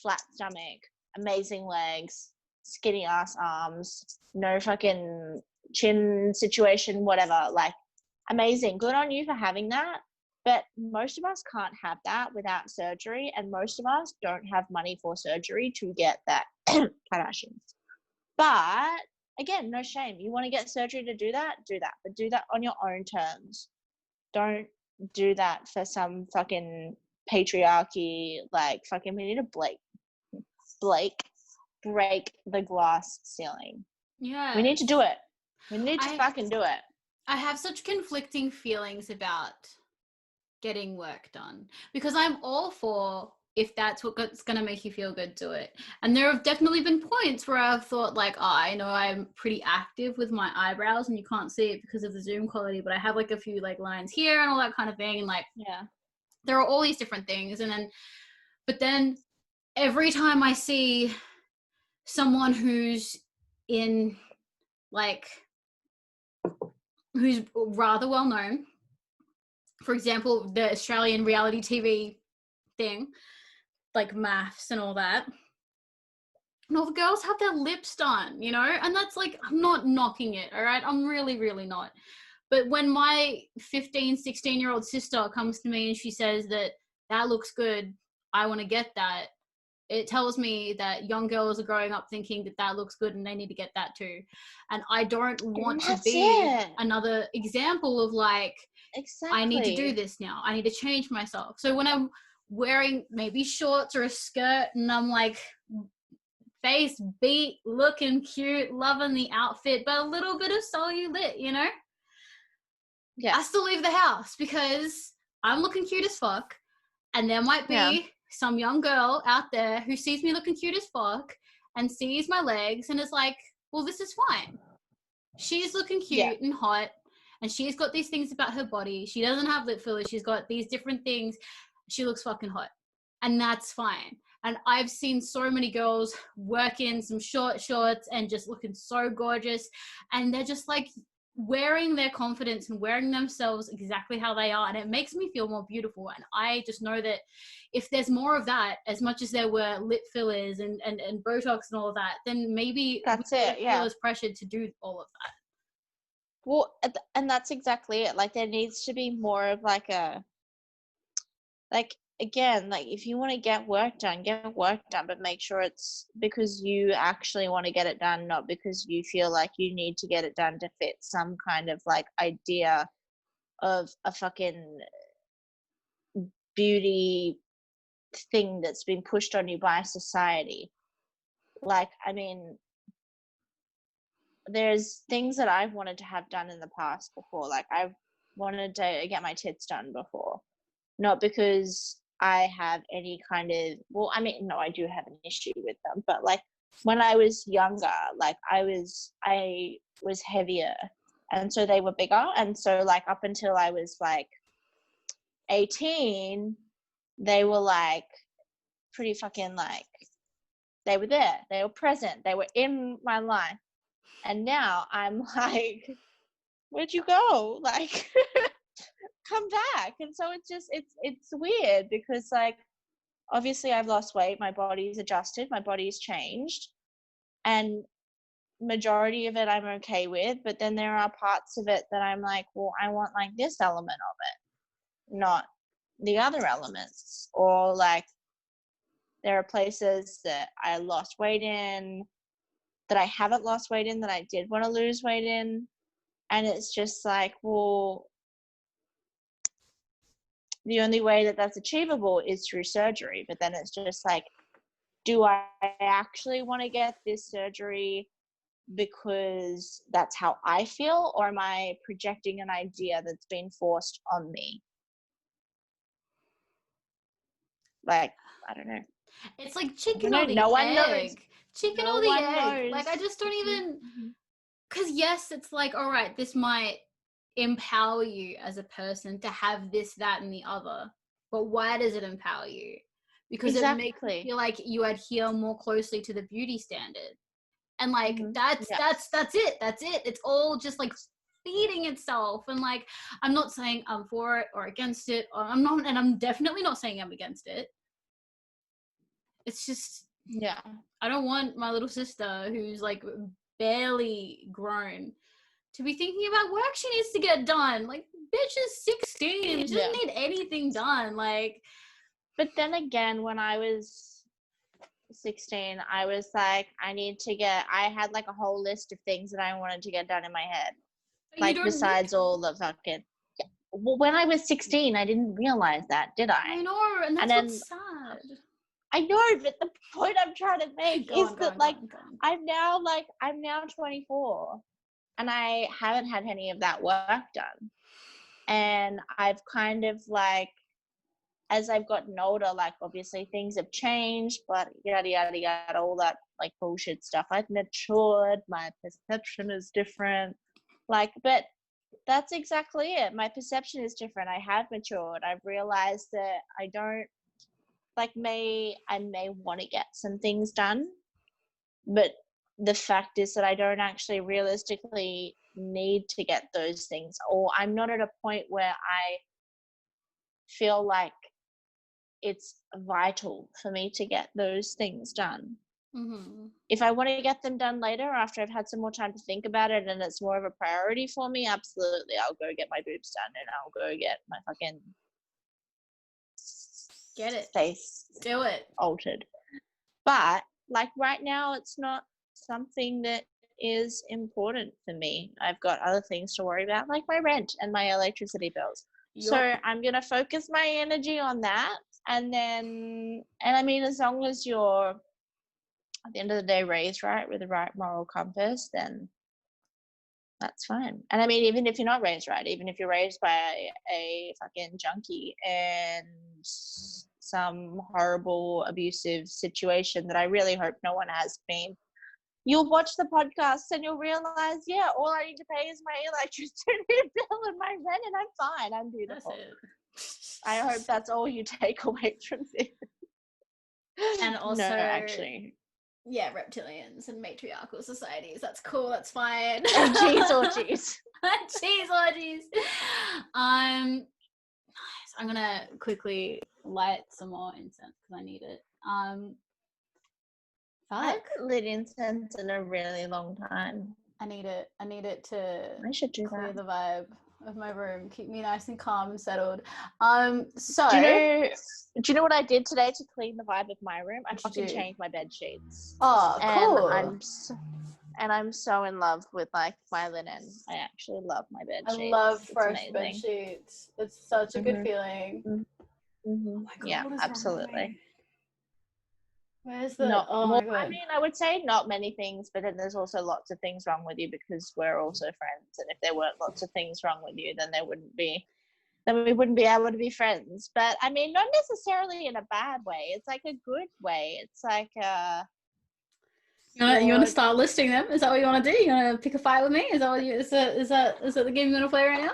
flat stomach, amazing legs, skinny ass arms, no fucking chin situation, whatever. Like, amazing. Good on you for having that. But most of us can't have that without surgery, and most of us don't have money for surgery to get that. Kardashians. But again, no shame. You want to get surgery to do that? Do that. But do that on your own terms. Don't do that for some fucking patriarchy. Like, fucking, we need to break the glass ceiling. Yeah. We need to do it. We need to fucking do it. I have such conflicting feelings about getting work done, because I'm all for, if that's what's going to make you feel good, do it. And there have definitely been points where I've thought, like, oh, I know I'm pretty active with my eyebrows and you can't see it because of the Zoom quality, but I have, like, a few, like, lines here and all that kind of thing. And, like, there are all these different things. But then every time I see someone who's in, like, who's rather well known, for example, the Australian reality TV thing, like Maths and all that, and all the girls have their lips done, you know? And that's, like, I'm not knocking it, all right? I'm really, really not. But when my 15, 16-year-old sister comes to me and she says that looks good, I want to get that, it tells me that young girls are growing up thinking that looks good and they need to get that too. And I don't want to be another example of, like, I need to do this now. I need to change myself. So when I'm wearing maybe shorts or a skirt and I'm, like, face beat, looking cute, loving the outfit, but a little bit of cellulite, you know? Yeah. I still leave the house because I'm looking cute as fuck, and there might be some young girl out there who sees me looking cute as fuck and sees my legs and is like, well, this is fine. She's looking cute and hot, and she's got these things about her body. She doesn't have lip fillers. She's got these different things. She looks fucking hot, and that's fine. And I've seen so many girls work in some short shorts and just looking so gorgeous, and they're just, like, wearing their confidence and wearing themselves exactly how they are, and it makes me feel more beautiful. And I just know that if there's more of that, as much as there were lip fillers and Botox and all of that, then maybe that's it. Feel as pressured to do all of that. Well, and that's exactly it. Like, there needs to be more of, like, a, like, again, like, if you want to get work done, but make sure it's because you actually want to get it done, not because you feel like you need to get it done to fit some kind of like idea of a fucking beauty thing that's been pushed on you by society. Like, I mean, there's things that I've wanted to have done in the past before. Like, I've wanted to get my tits done before, not because I have any kind of, well, I mean, no, I do have an issue with them, but like when I was younger, like I was heavier, and so they were bigger, and so like up until I was like 18, they were like pretty fucking like, they were there, they were present, they were in my life, and now I'm like, where'd you go? Like, come back. And so it's just, it's weird because like, obviously I've lost weight, my body's adjusted, my body's changed, and majority of it I'm okay with, but then there are parts of it that I'm like, well, I want like this element of it, not the other elements. Or like, there are places that I lost weight in, that I haven't lost weight in, that I did want to lose weight in, and it's just like, well, the only way that that's achievable is through surgery. But then it's just like, do I actually want to get this surgery because that's how I feel, or am I projecting an idea that's been forced on me? Like, I don't know. It's like chicken or the no egg. one knows. Chicken No or the one egg. knows. Like, I just don't even, because yes, it's like, all right, this might empower you as a person to have this, that, and the other, but why does it empower you? Because it makes you feel like you adhere more closely to the beauty standard, and like that's it. It's all just like feeding itself. And like, I'm not saying I'm for it or against it, or I'm not, and I'm definitely not saying I'm against it. It's just, I don't want my little sister, who's like barely grown, to be thinking about work she needs to get done. Like, bitch is 16. She doesn't need anything done. Like, but then again, when I was 16, I was like, I had like a whole list of things that I wanted to get done in my head. Like, besides all the fucking, well, when I was 16, I didn't realize that, did I? I know, and that's what's sad. I know, but the point I'm trying to make is that I'm now 24. And I haven't had any of that work done. And I've kind of like, as I've gotten older, like obviously things have changed, but yada, yada, yada, all that like bullshit stuff. I've matured, my perception is different. Like, but that's exactly it. My perception is different. I have matured. I've realized that I don't, like, I may want to get some things done, but the fact is that I don't actually realistically need to get those things, or I'm not at a point where I feel like it's vital for me to get those things done. If I want to get them done later, after I've had some more time to think about it and it's more of a priority for me, absolutely, I'll go get my boobs done and I'll go get my fucking face do it altered. But like right now, it's not something that is important for me. I've got other things to worry about, like my rent and my electricity bills. So I'm going to focus my energy on that. And I mean, as long as you're at the end of the day raised right with the right moral compass, then that's fine. And I mean, even if you're not raised right, even if you're raised by a fucking junkie and some horrible abusive situation that I really hope no one has been, you'll watch the podcast and you'll realize, yeah, all I need to pay is my electricity bill and my rent, and I'm fine. I'm beautiful. I hope that's all you take away from this. And also, no, actually, yeah, reptilians and matriarchal societies. That's cool. That's fine. And cheese orgies. Cheese orgies. I'm gonna quickly light some more incense because I need it. I haven't lit incense in a really long time. I need it to I should do clear that. the vibe. of my room. Keep me nice and calm and settled. So do you know what I did today to clean the vibe of my room? I fucking changed my bed sheets. Oh, cool. And I'm so in love with like my linen. I actually love my bed sheets. I love fresh bed sheets. It's such a good feeling. Mm-hmm. Oh my God, yeah, absolutely. Where's the? My God. I mean, I would say not many things, but then there's also lots of things wrong with you because we're also friends. And if there weren't lots of things wrong with you, then we wouldn't be able to be friends. But I mean, not necessarily in a bad way. It's like a good way. It's like you want to start listing them? Is that what you want to do? You want to pick a fight with me? Is that what is that the game you want to play right now?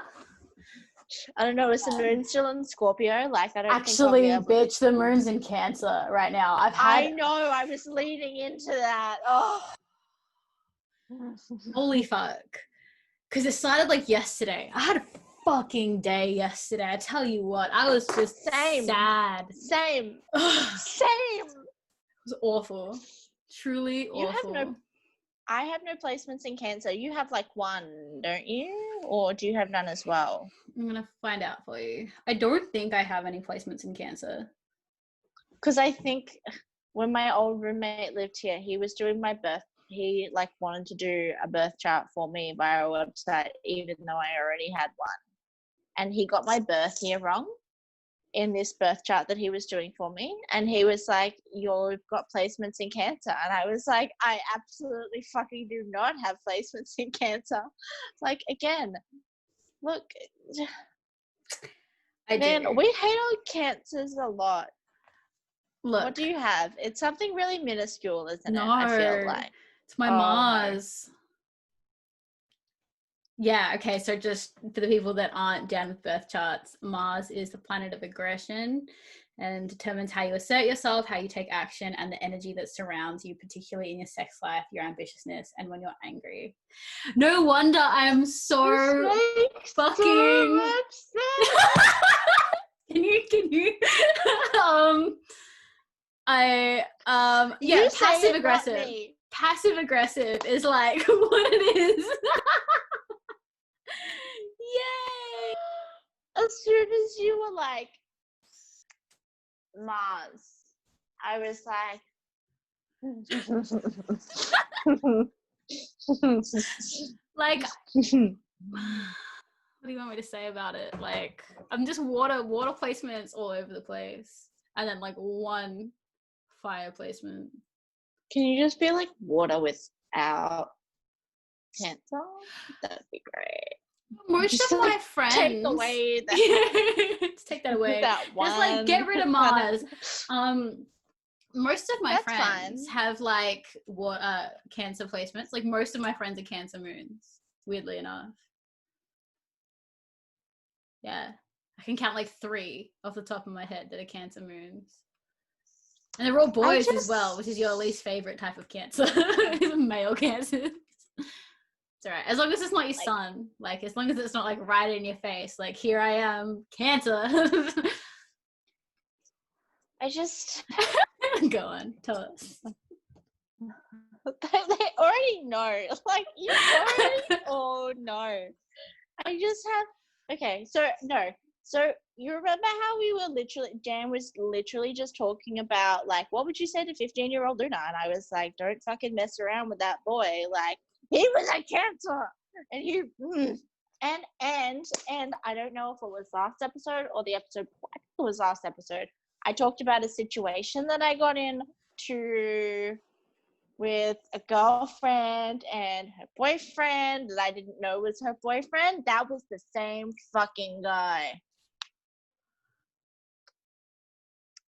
I don't know. Is the moon still in Scorpio? Like, I don't actually, bitch, the moon's in Cancer right now. I know. I was leading into that. Oh, holy fuck! Because it started like yesterday. I had a fucking day yesterday. I tell you what, I was just sad. Same. It was awful. Truly awful. I have no placements in Cancer. You have like one, don't you? Or do you have none as well? I'm going to find out for you. I don't think I have any placements in Cancer. Because I think when my old roommate lived here, he was doing my birth. He like wanted to do a birth chart for me via a website, even though I already had one. And he got my birth year wrong in this birth chart that he was doing for me, and he was like, you've got placements in Cancer, and I was like, I absolutely fucking do not have placements in Cancer. Like, again, look, man, we hate on Cancers a lot. Look, what do you have? It's something really minuscule, isn't it? I feel like it's my Mars. No. Yeah, okay, so just for the people that aren't down with birth charts, Mars is the planet of aggression and determines how you assert yourself, how you take action, and the energy that surrounds you, particularly in your sex life, your ambitiousness, and when you're angry. No wonder I'm so fucking... Can you? Yeah, passive aggressive. Passive aggressive is like what it is. Yay! As soon as you were like Mars, I was like, like, what do you want me to say about it? Like, I'm just water placements all over the place, and then like one fire placement. Can you just be like water without Cancer? That'd be great. Most of my friends take away that. Just take that away. Just like get rid of Mars. Most of my friends have like Cancer placements. Like most of my friends are Cancer moons. Weirdly enough. Yeah, I can count like 3 off the top of my head that are Cancer moons. And they're all boys as well, which is your least favorite type of Cancer. Male Cancer. It's all right. As long as it's not your son. Like, as long as it's not, like, right in your face. Like, here I am, Cancer. I just... Go on. Tell us. They already know. Like, you already all know. I just have... Okay, so, no. So, you remember how we were Jan was literally just talking about, like, what would you say to 15-year-old Luna? And I was like, don't fucking mess around with that boy. Like, he was a Cancer, and he, and I don't know if it was last episode or the episode. I think it was last episode. I talked about a situation that I got into with a girlfriend and her boyfriend that I didn't know was her boyfriend. That was the same fucking guy.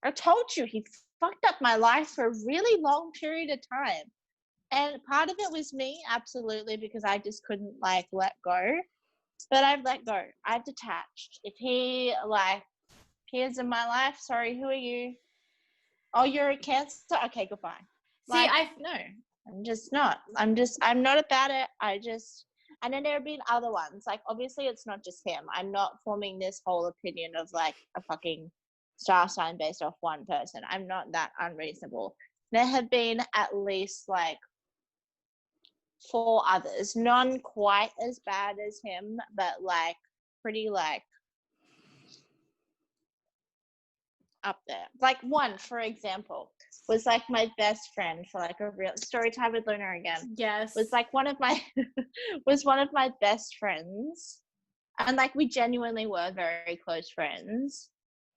I told you he fucked up my life for a really long period of time. And part of it was me, absolutely, because I just couldn't, like, let go. But I've let go. I've detached. If he, like, appears in my life, sorry, who are you? Oh, you're a Cancer? Okay, goodbye. See, like, no, I'm just not. I'm not about it. And then there have been other ones. Like, obviously, it's not just him. I'm not forming this whole opinion of, like, a fucking star sign based off one person. I'm not that unreasonable. There have been at least, like, 4 others, none quite as bad as him, but like pretty like up there. Like one, for example, was like my best friend for like a real story time with Luna again. Yes. Was like one of my was one of my best friends. And like we genuinely were very close friends,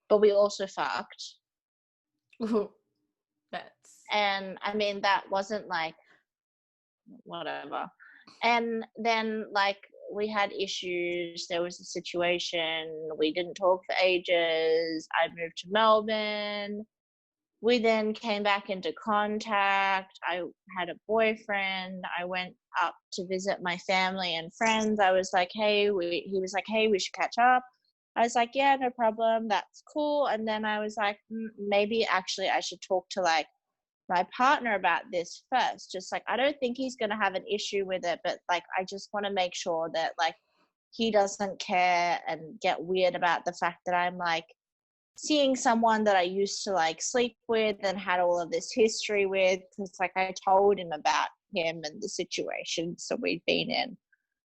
but we also fucked. Ooh, that's. And I mean that wasn't like whatever. And then like we had issues, there was a situation, we didn't talk for ages, I moved to Melbourne, we then came back into contact, I had a boyfriend, I went up to visit my family and friends, I was like, hey, he was like, hey, we should catch up. I was like, yeah, no problem, that's cool. And then I was like, maybe actually I should talk to like my partner about this first. Just like, I don't think he's going to have an issue with it, but like, I just want to make sure that like he doesn't care and get weird about the fact that I'm like seeing someone that I used to like sleep with and had all of this history with. Cause like I told him about him and the situations that we'd been in.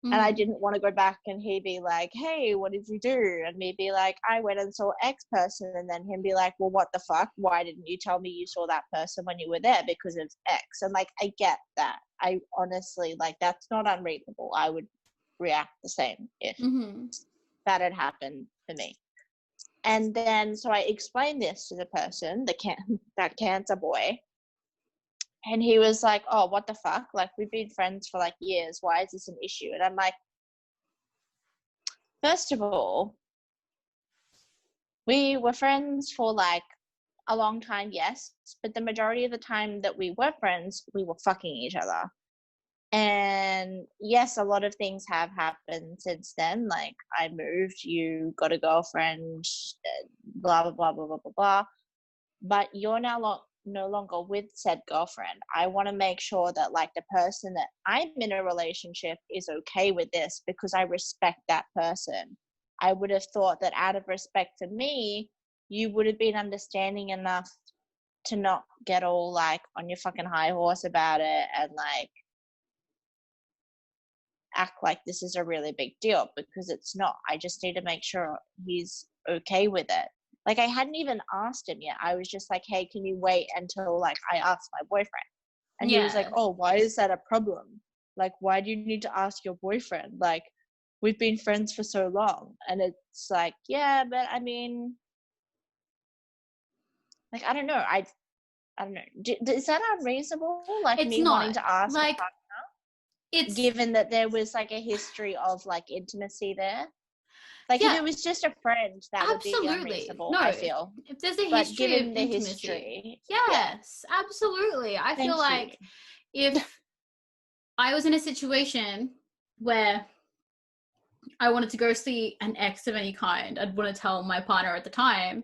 And I didn't want to go back and he'd be like, hey, what did you do? And me be like, I went and saw X person. And then him be like, well, what the fuck? Why didn't you tell me you saw that person when you were there? Because of X. And like, I get that. I honestly, like, that's not unreasonable. I would react the same if that had happened to me. And then, so I explained this to the person, that cancer boy. And he was like, oh, what the fuck? Like, we've been friends for, like, years. Why is this an issue? And I'm like, first of all, we were friends for, like, a long time, yes. But the majority of the time that we were friends, we were fucking each other. And, yes, a lot of things have happened since then. Like, I moved, you got a girlfriend, blah, blah, blah, blah, blah, blah, blah. But you're now no longer with said girlfriend. I want to make sure that like the person that I'm in a relationship is okay with this because I respect that person. I would have thought that out of respect for me, you would have been understanding enough to not get all like on your fucking high horse about it and like act like this is a really big deal because it's not. I just need to make sure he's okay with it. Like, I hadn't even asked him yet. I was just like, hey, can you wait until, like, I ask my boyfriend? And he was like, oh, why is that a problem? Like, why do you need to ask your boyfriend? Like, we've been friends for so long. And it's like, yeah, but I mean, like, I don't know. I don't know. Is that unreasonable? Like, it's me not. wanting to ask like, a partner? It's given that there was, like, a history of, like, intimacy there? Like, if it was just a friend, that would be unreasonable, no, I feel. If there's a but history given of the intimacy, history, yes, absolutely. I feel like if I was in a situation where I wanted to go see an ex of any kind, I'd want to tell my partner at the time,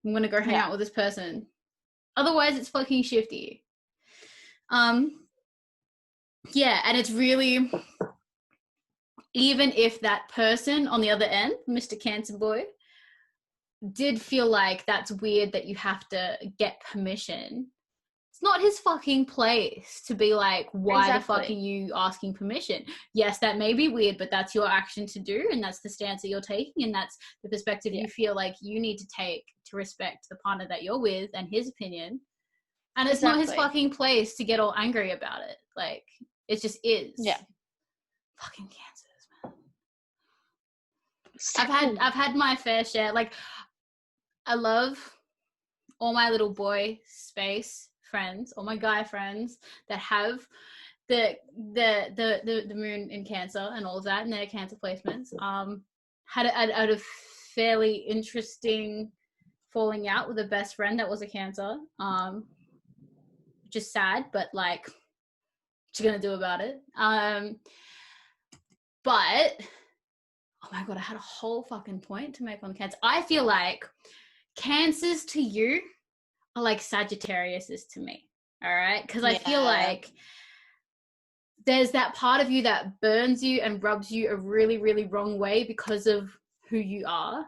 I'm going to go hang out with this person. Otherwise, it's fucking shifty. Yeah, and it's really... Even if that person on the other end, Mr. Cancer Boy, did feel like that's weird that you have to get permission, it's not his fucking place to be like, why the fuck are you asking permission? Yes, that may be weird, but that's your action to do, and that's the stance that you're taking, and that's the perspective you feel like you need to take to respect the partner that you're with and his opinion. And it's not his fucking place to get all angry about it. Like, it just is. Yeah. Fucking cancer. I've had my fair share. Like, I love all my little boy space friends, all my guy friends that have the moon in Cancer and all of that, and their Cancer placements. Had a fairly interesting falling out with a best friend that was a Cancer. Just sad, but like, what you gonna do about it? But oh my God, I had a whole fucking point to make on Cancer. I feel like Cancers to you are like Sagittariuses to me. All right? Because I feel like there's that part of you that burns you and rubs you a really, really wrong way because of who you are.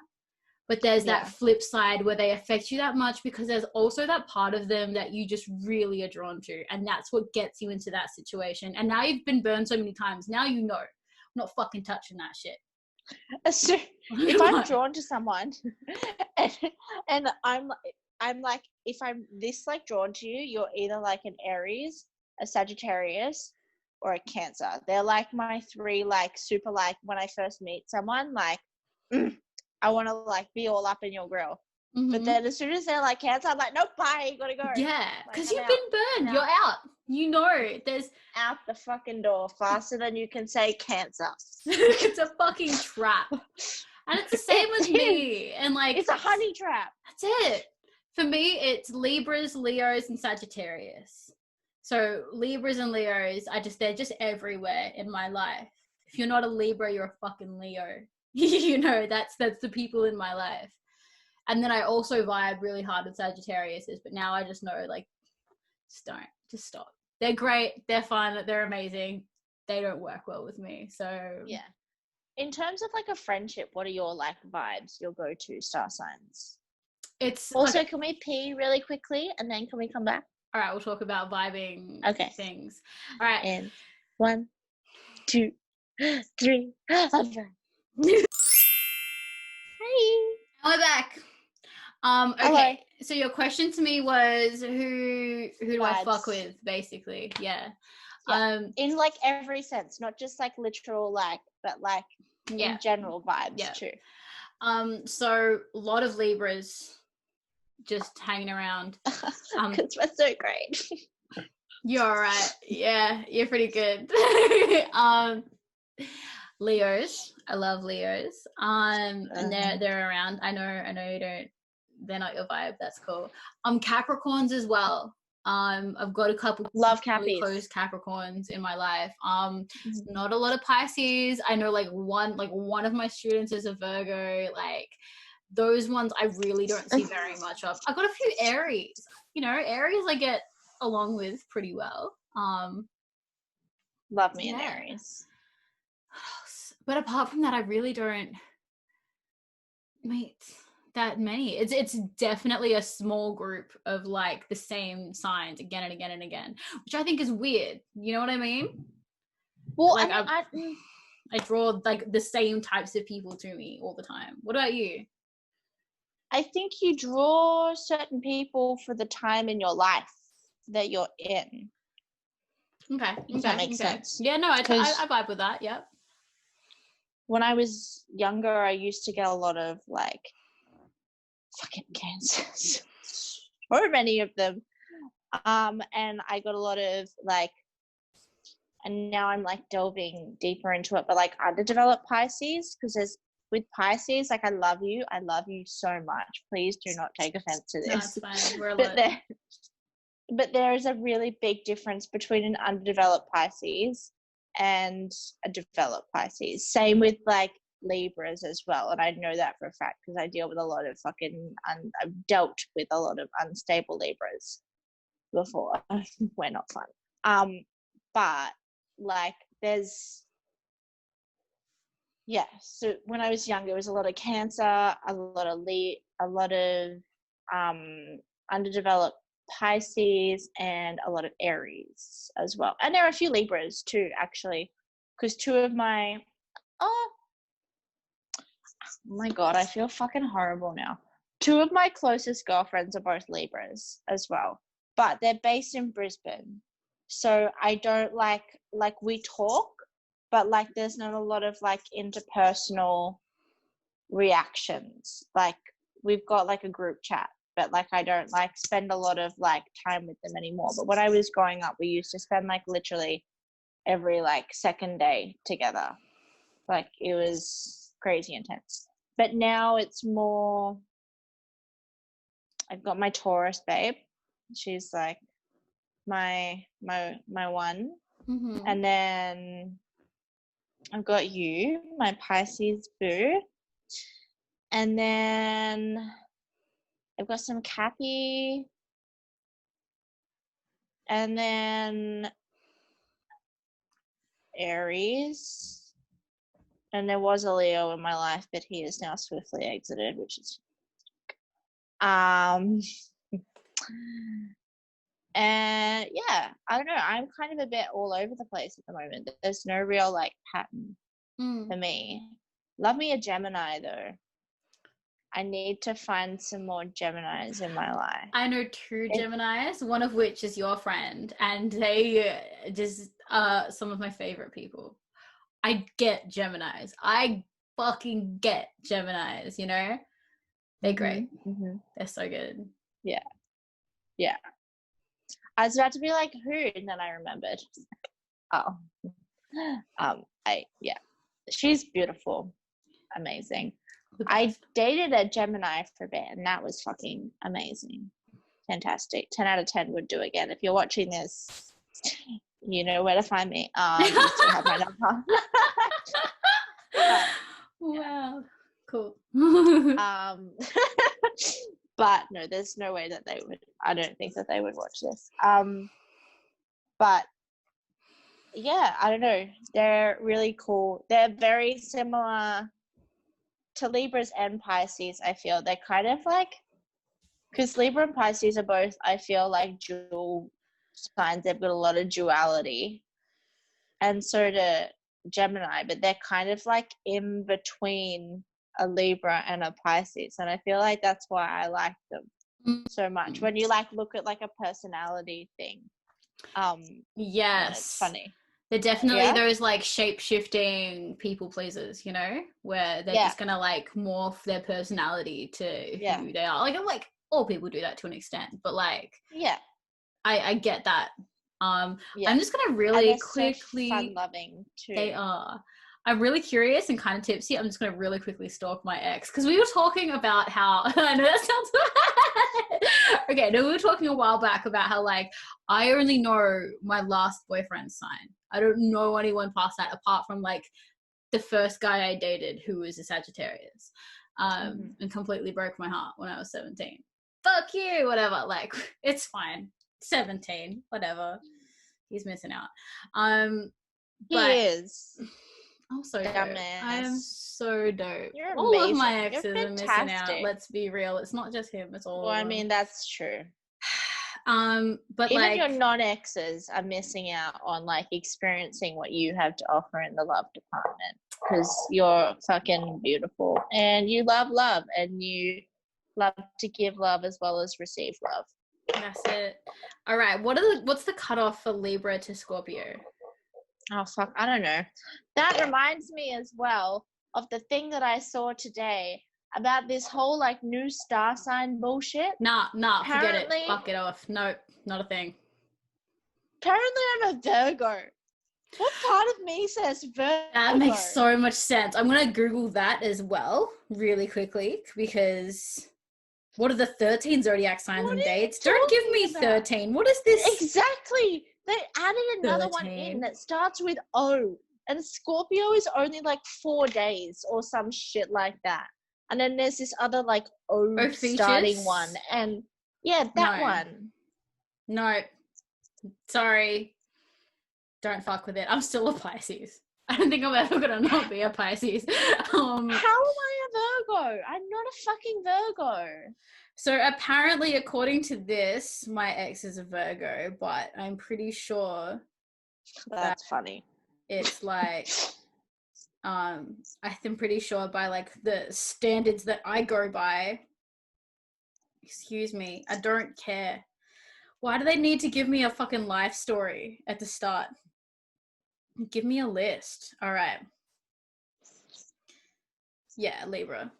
But there's that flip side where they affect you that much because there's also that part of them that you just really are drawn to. And that's what gets you into that situation. And now you've been burned so many times. Now you know. I'm not fucking touching that shit. So if I'm drawn to someone and I'm like, if I'm this like drawn to you, you're either like an Aries, a Sagittarius, or a Cancer. They're like my three, like super, like when I first meet someone, like I want to like be all up in your grill. But then as soon as they're like Cancer, I'm like, nope, bye, you gotta go. Yeah, because like, you've been burned. You're out. You know, there's out the fucking door faster than you can say Cancer. It's a fucking trap. And it's the same with me. And like, it's a honey trap. That's it. For me, it's Libras, Leos, and Sagittarius. So Libras and Leos, they're just everywhere in my life. If you're not a Libra, you're a fucking Leo. You know, that's the people in my life. And then I also vibe really hard with Sagittarius, but now I just know, like, just stop. They're great, they're fun, they're amazing. They don't work well with me. So yeah. In terms of like a friendship, what are your like vibes, your go-to star signs? It's also okay. Can we pee really quickly and then can we come back? All right, we'll talk about vibing things. All right. And 1, 2, 3. Hey. We're back. Okay. Hello. So your question to me was who do I fuck with, basically? Yeah. In like every sense, not just like literal like, but like in general vibes too. So a lot of Libras just hanging around. Because we're so great. You're all right. Yeah, you're pretty good. Leos, I love Leos. And they're around. I know you don't. They're not your vibe. That's cool. Capricorns as well. I've got a couple really close Capricorns in my life. Not a lot of Pisces. I know like one of my students is a Virgo. Like those ones I really don't see very much of. I've got a few Aries. You know, Aries I get along with pretty well. Love me an Aries. But apart from that, I really don't meet that many. It's definitely a small group of like the same signs again and again and again, which I think is weird. You know what I mean? Well, like I draw like the same types of people to me all the time. What about you? I think you draw certain people for the time in your life that you're in. Okay. If that makes sense. Yeah, no, I vibe with that. Yep. When I was younger, I used to get a lot of like fucking cancers. So many of them. And I got a lot of like, and now I'm like delving deeper into it, but like underdeveloped Pisces, because with Pisces, like I love you so much. Please do not take offense to this. No, it's fine. We're alone. But there is a really big difference between an underdeveloped Pisces and a developed Pisces. Same with like Libras as well. And I know that for a fact because I deal with a lot of I've dealt with a lot of unstable Libras before. We're not fun. But like so when I was younger, it was a lot of Cancer, a lot of underdeveloped Pisces, and a lot of Aries as well. And there are a few Libras too, actually, because two of my my God, I feel fucking horrible now. Two of my closest girlfriends are both Libras as well, but they're based in Brisbane. So I don't like we talk, but like there's not a lot of like interpersonal reactions. Like we've got like a group chat, but like I don't like spend a lot of like time with them anymore. But when I was growing up, we used to spend like literally every like second day together. Like it was crazy intense. But now it's more, I've got my Taurus babe. She's like my one. Mm-hmm. And then I've got you, my Pisces boo. And then I've got some Cappy. And then Aries. And there was a Leo in my life, but he is now swiftly exited, which is and yeah, I don't know. I'm kind of a bit all over the place at the moment. There's no real like pattern for me. Love me a Gemini, though. I need to find some more Geminis in my life. I know two Geminis, one of which is your friend, and they just some of my favorite people. I get Geminis. I fucking get Geminis, you know? They're great. Mm-hmm. They're so good. Yeah. Yeah. I was about to be like, who? And then I remembered. Oh. She's beautiful. Amazing. I dated a Gemini for a bit, and that was fucking amazing. Fantastic. 10 out of 10 would do again. If you're watching this, you know where to find me. You still have my number. Wow. Cool. But no, there's no way that they would. I don't think that they would watch this. But yeah, I don't know. They're really cool. They're very similar to Libras and Pisces. I feel they're kind of like, because Libra and Pisces are both, I feel like, dual signs. They've got a lot of duality, and so do Gemini, but they're kind of like in between a Libra and a Pisces, and I feel like that's why I like them so much. When you like look at like a personality thing, yes, it's funny. They're definitely those like shape-shifting people pleasers, you know, where they're just gonna like morph their personality to who they are. Like all people do that to an extent, but like I get that. I'm just gonna really quickly. So fun-loving too. They are. I'm really curious and kind of tipsy. I'm just gonna really quickly stalk my ex because we were talking about how I know that sounds bad. Okay, no, we were talking a while back about how like I only know my last boyfriend's sign. I don't know anyone past that apart from like the first guy I dated who was a Sagittarius, and completely broke my heart when I was 17. Fuck you, whatever. Like it's fine. 17, whatever. He's missing out. He is. I'm so dope. Dumbass. I am so dope. You're all amazing. Of my exes You're are missing out. Let's be real. It's not just him. It's all. Well, I mean, that's true. But even like your non-exes are missing out on like experiencing what you have to offer in the love department because you're fucking beautiful and you love love and you love to give love as well as receive love. That's it. All right. What's the cutoff for Libra to Scorpio? Oh fuck, I don't know. That reminds me as well of the thing that I saw today about this whole like new star sign bullshit. Nah, forget it. Fuck it off. Nope, not a thing. Apparently I'm a Virgo. What part of me says Virgo? That makes so much sense. I'm gonna Google that as well really quickly because what are the 13 zodiac signs and dates? Don't give me 13. What is this? Exactly. They added another 13. One in that starts with O. And Scorpio is only like 4 days or some shit like that. And then there's this other like O starting one. And yeah, that one. No. Sorry. Don't fuck with it. I'm still a Pisces. I don't think I'm ever gonna not be a Pisces. How am I a Virgo? I'm not a fucking Virgo. So apparently, according to this, my ex is a Virgo, but I'm pretty sure that's funny. It's like, I'm pretty sure by like the standards that I go by. Excuse me, I don't care. Why do they need to give me a fucking life story at the start? Give me a list. All right. Yeah, Libra.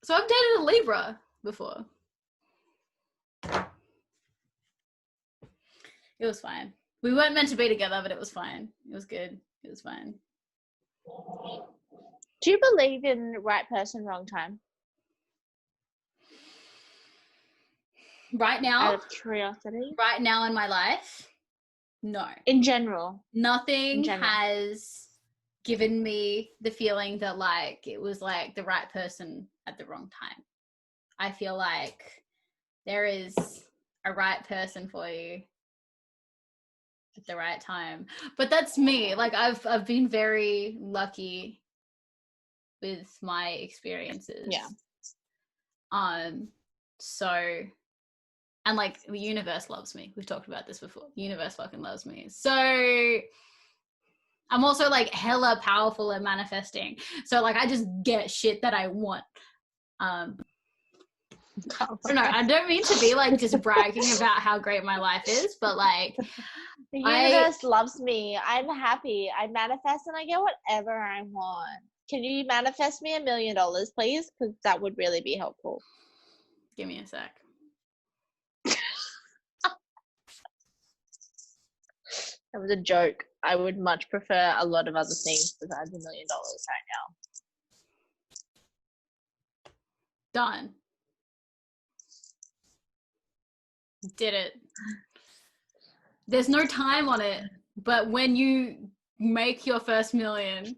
So I've dated a Libra before. It was fine. We weren't meant to be together, but it was fine. It was good. It was fine. Do you believe in right person, wrong time? Right now? Out of curiosity? Right now in my life? No. In general? Nothing has given me the feeling that like it was like the right person at the wrong time. I feel like there is a right person for you at the right time. But that's me. Like I've been very lucky with my experiences. Yeah. So and like the universe loves me. We've talked about this before. The universe fucking loves me. So I I'm also like hella powerful at manifesting. So like I just get shit that I want. I don't know. I don't mean to be like just bragging about how great my life is, but like the universe loves me. I'm happy. I manifest and I get whatever I want. Can you manifest me $1 million, please? Because that would really be helpful. Give me a sec. That was a joke. I would much prefer a lot of other things besides $1 million right now. Done. Did it. There's no time on it, but when you make your first $1 million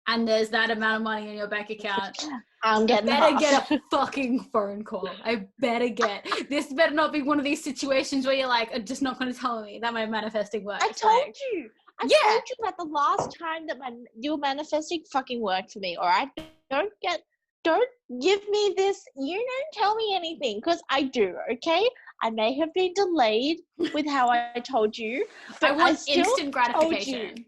and there's that amount of money in your bank account, I'm getting get a fucking phone call. I better get. This better not be one of these situations where you're like, I'm just not going to tell me that my manifesting works. I told you that the last time that your manifesting fucking worked for me. All right, don't give me this. You don't tell me anything because I do. Okay, I may have been delayed with how I told you, but I want instant gratification.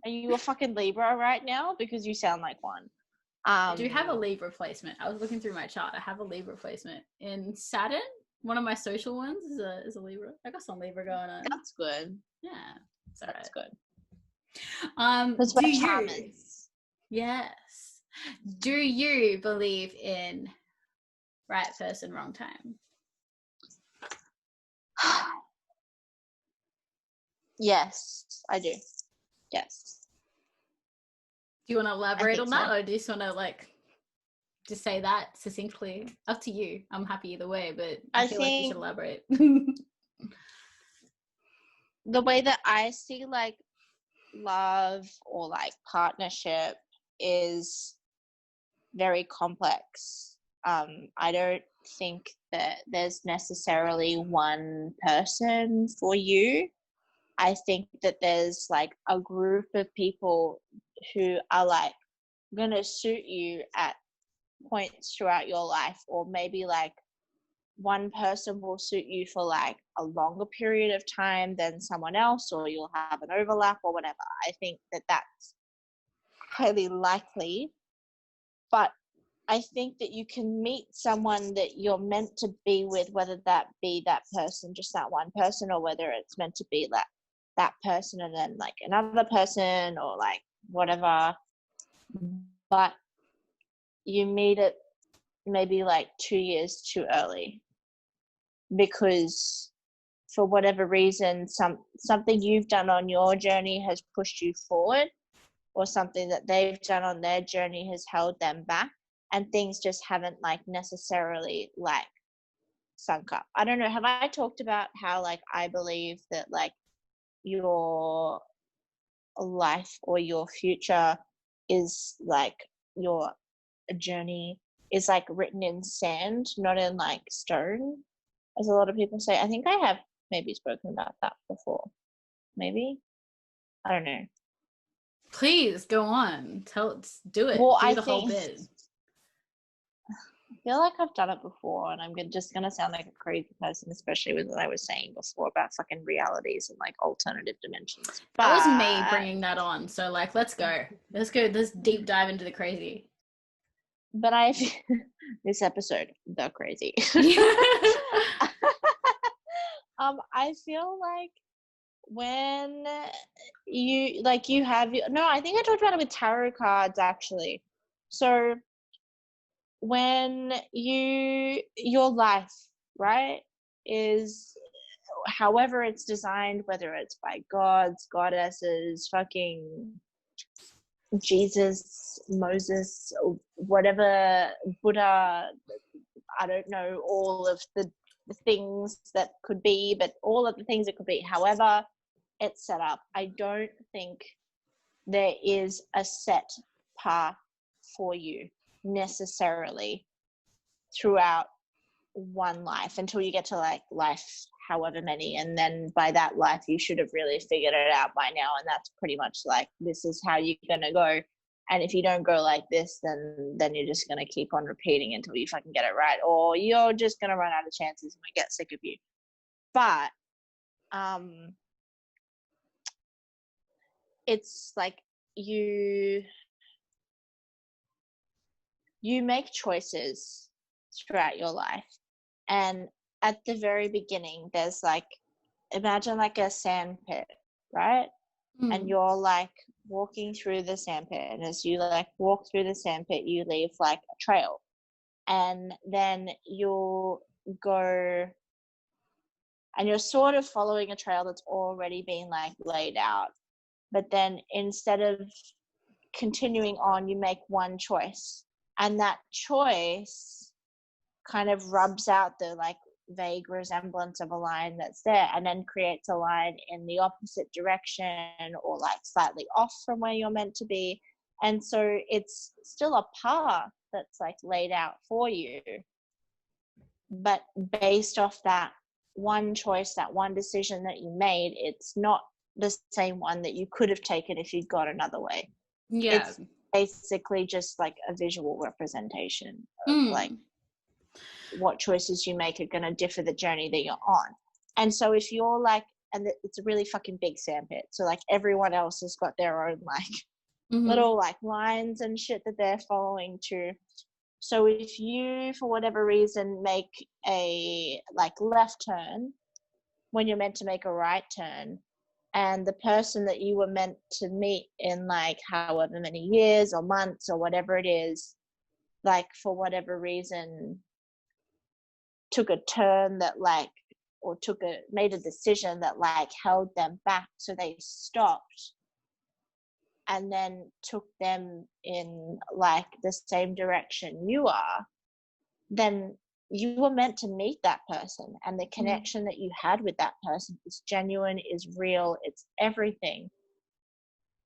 Are you a fucking Libra right now? Because you sound like one. I do have a Libra placement. I was looking through my chart. I have a Libra placement in Saturn. One of my social ones is a Libra. I got some Libra going on. That's good. Yeah, it's alright. That's good. Do you? Yes. Do you believe in right person, wrong time? Yes, I do. Yes. Do you want to elaborate on that, or do you just want to like just say that succinctly? Up to you. I'm happy either way, but I feel like you should elaborate. The way that I see like love or like partnership is very complex. I don't think that there's necessarily one person for you. I think that there's like a group of people who are like gonna suit you at points throughout your life, or maybe like one person will suit you for like a longer period of time than someone else, or you'll have an overlap or whatever. I think that that's highly likely, but I think that you can meet someone that you're meant to be with, whether that be that person, just that one person, or whether it's meant to be that person and then like another person or like whatever, but you meet it maybe like 2 years too early because for whatever reason something you've done on your journey has pushed you forward, or something that they've done on their journey has held them back, and things just haven't like necessarily like sunk up. I don't know, have I talked about how like I believe that like your life or your future is like your journey is like written in sand, not in like stone, as a lot of people say. I think I have maybe spoken about that before. Maybe. I don't know. Please go on. Do it. Well, do the whole bit. I feel like I've done it before, and I'm just going to sound like a crazy person, especially with what I was saying before about fucking realities and like alternative dimensions. But that was me bringing that on. So like, let's go. Let's deep dive into the crazy. But this episode, the crazy. I feel like when you have I think I talked about it with tarot cards actually. So when your life, right, is however it's designed, whether it's by gods, goddesses, fucking Jesus, Moses, whatever, Buddha, I don't know all of the things that could be, but all of the things it could be, however it's set up, I don't think there is a set path for you necessarily throughout one life until you get to like life however many, and then by that life you should have really figured it out by now, and that's pretty much like this is how you're gonna go, and if you don't go like this, then you're just gonna keep on repeating until you fucking get it right, or you're just gonna run out of chances and we get sick of you. But it's like you make choices throughout your life, and at the very beginning there's like, imagine like a sand pit, right? And you're like walking through the sandpit, and as you like walk through the sandpit, you leave like a trail, and then you'll go, and you're sort of following a trail that's already been like laid out, but then instead of continuing on, you make one choice, and that choice kind of rubs out the like vague resemblance of a line that's there, and then creates a line in the opposite direction, or like slightly off from where you're meant to be. And so it's still a path that's like laid out for you, but based off that one choice, that one decision that you made, it's not the same one that you could have taken if you'd got another way. It's basically just like a visual representation of like what choices you make are going to differ the journey that you're on. And so if you're like, and it's a really fucking big sandpit, so like everyone else has got their own like little like lines and shit that they're following too. So if you for whatever reason make a like left turn when you're meant to make a right turn, and the person that you were meant to meet in like however many years or months or whatever it is, like for whatever reason took a turn that like, or made a decision that like held them back, so they stopped and then took them in like the same direction you are, then you were meant to meet that person, and the connection that you had with that person is genuine, is real, it's everything.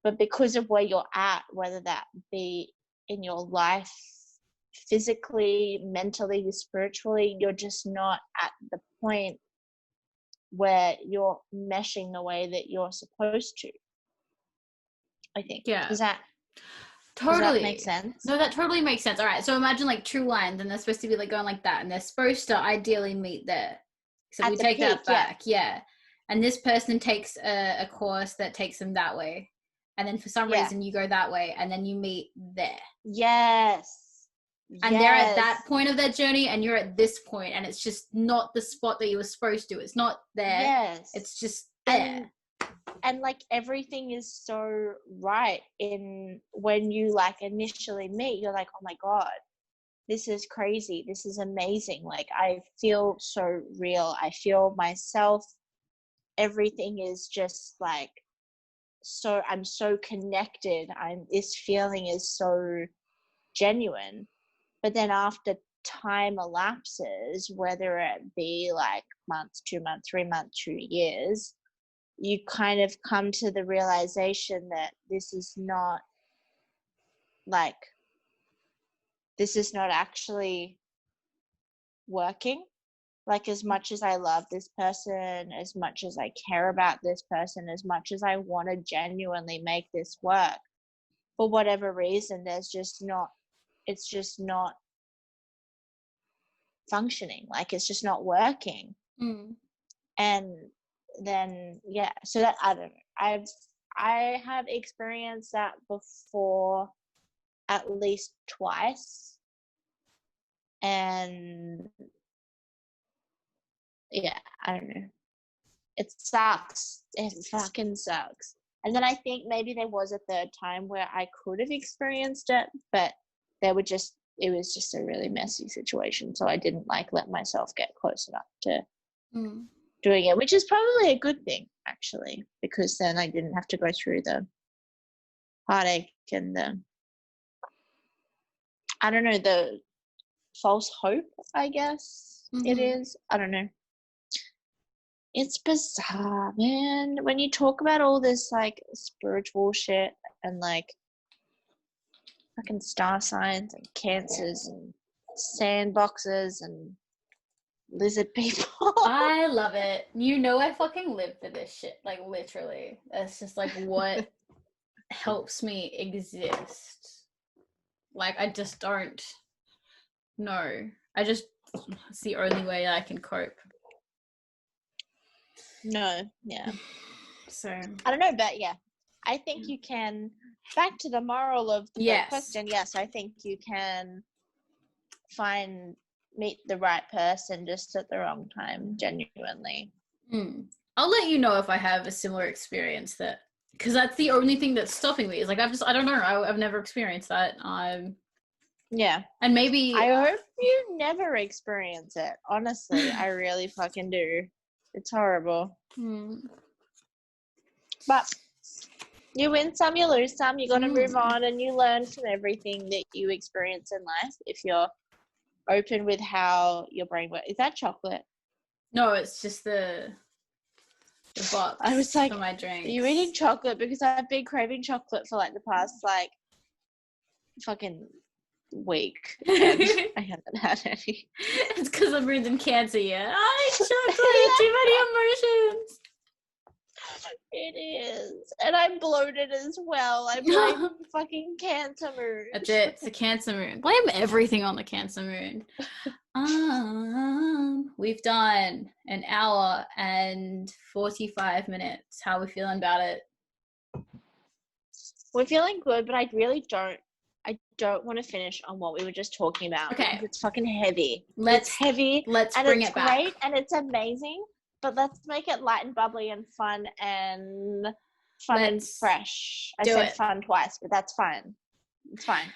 But because of where you're at, whether that be in your life, physically, mentally, spiritually, you're just not at the point where you're meshing the way that you're supposed to, I think. Does that make sense? No, that totally makes sense. All right, so imagine like true lines, and they're supposed to be like going like that, and they're supposed to ideally meet there. So we take that back, and this person takes a course that takes them that way, and then for some reason you go that way, and then you meet there. And they're at that point of their journey, and you're at this point, and it's just not the spot that you were supposed to. It's not there. It's just there. And like everything is so right in when you like initially meet, you're like, oh my God, this is crazy. This is amazing. Like I feel so real. I feel myself. Everything is just like, so I'm so connected. This feeling is so genuine. But then after time elapses, whether it be like months, 2 months, 3 months, 2 years, you kind of come to the realization that this is not actually working. Like as much as I love this person, as much as I care about this person, as much as I want to genuinely make this work, for whatever reason, it's just not functioning. Like it's just not working. And then so that I don't know, I have experienced that before at least twice, and I don't know, it sucks. It fucking sucks. And then I think maybe there was a third time where I could have experienced it, but it was just a really messy situation, so I didn't like let myself get close enough to doing it, which is probably a good thing actually, because then I didn't have to go through the heartache and the false hope, I guess it is. I don't know. It's bizarre, man. When you talk about all this like spiritual shit and like fucking star signs and cancers and sandboxes and lizard people. I love it. You know, I fucking live for this shit. Like literally, that's just like what helps me exist. Like I just don't know. It's the only way I can cope. No, So I don't know, but I think you can, back to the moral of the question, yes, I think you can meet the right person just at the wrong time, genuinely. I'll let you know if I have a similar experience because that's the only thing that's stopping me. Is like, I don't know. I've never experienced that. Yeah. And maybe I hope you never experience it. Honestly, I really fucking do. It's horrible. But you win some, you lose some. You got to move on, and you learn from everything that you experience in life if you're open with how your brain works. Is that chocolate? No, it's just the box. I was like, for my drinks. Are you eating chocolate? Because I've been craving chocolate for like the past like fucking week. And I haven't had any. It's because I'm breathing cancer yet. I chocolate, too many emotions. It is. And I'm bloated as well. I'm like fucking cancer moon. That's it. It's the cancer moon. Blame everything on the cancer moon. We've done an hour and 45 minutes. How are we feeling about it? We're feeling good, but I really don't want to finish on what we were just talking about. Okay. Because it's fucking heavy. It's heavy. Let's and bring it's it back. Great and it's amazing, but let's make it light and bubbly and fun and fresh. I said fun twice, but that's fine. It's fine.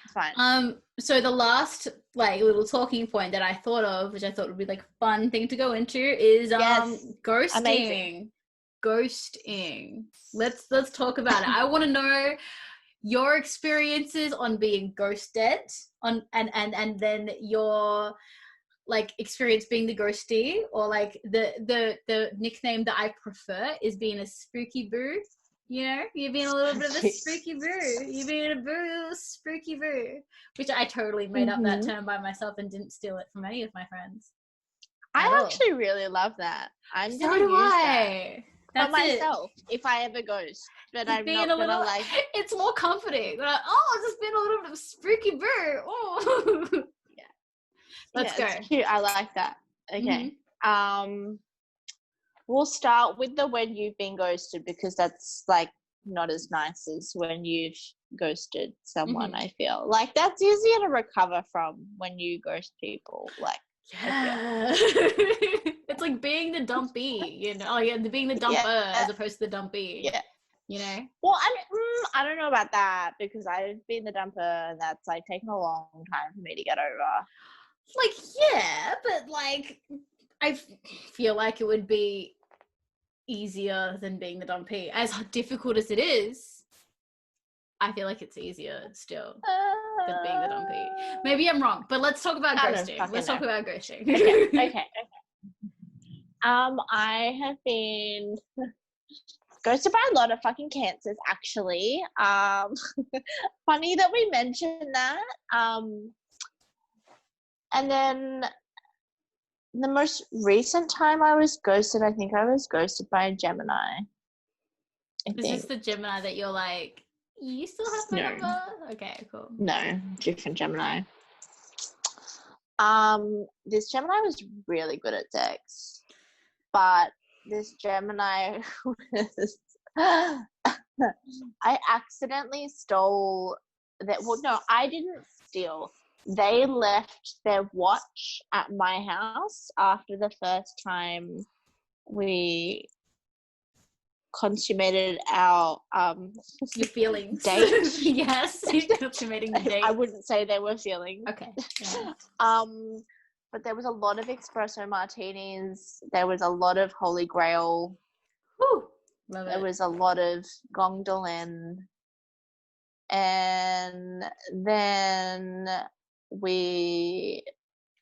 So the last like little talking point that I thought of, which I thought would be like fun thing to go into, is ghosting. Amazing. Ghosting. Let's talk about it. I want to know your experiences on being ghosted and then your like experience being the ghostee, or like the nickname that I prefer is being a spooky boo. You know, you're being a little bit of a spooky boo. You're being a spooky boo, which I totally made up that term by myself and didn't steal it from any of my friends. I actually really love that. I'm so gonna do use I. that for myself if I ever ghost. But I'm not gonna like. It's more comforting. Like, I've just been a little bit of a spooky boo. Oh. Yeah. Let's go. It's cute. I like that. Okay. We'll start with the when you've been ghosted, because that's like not as nice as when you've ghosted someone. I feel like that's easier to recover from when you ghost people. Like, it's like being the dumpy, you know, being the dumper as opposed to the dumpy. Yeah. You know. Well, I don't know about that, because I've been the dumper, and that's like taken a long time for me to get over. Like, yeah, but like, I feel like it would be easier than being the dumpy. As difficult as it is, I feel like it's easier still than being the dumpy. Maybe I'm wrong, but let's talk about ghosting. Let's talk about ghosting. Okay. I have been ghosted by a lot of fucking cancers, actually. Funny that we mentioned that. And then the most recent time I was ghosted, I think I was ghosted by a Gemini. Is this the Gemini that you're like, you still have my number? Okay, cool. No, different Gemini. This Gemini was really good at sex, but this Gemini was I accidentally stole that. Well, no, I didn't steal. They left their watch at my house after the first time we consummated our your feelings date. Yes, consummating the date. I wouldn't say they were feelings. Okay. Yeah. But there was a lot of espresso martinis. There was a lot of Holy Grail. Woo! Love it. There was a lot of Gong Dalen. And then we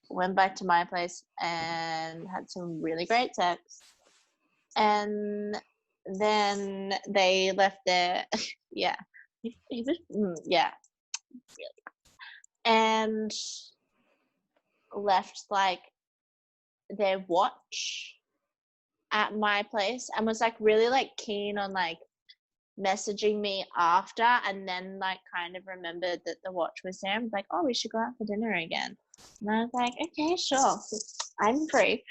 went back to my place and had some really great sex. And then they left their, really. And left like their watch at my place, and was like really like keen on like messaging me after, and then like kind of remembered that the watch was there and was like, oh, we should go out for dinner again. And I was like, okay, sure, I'm free.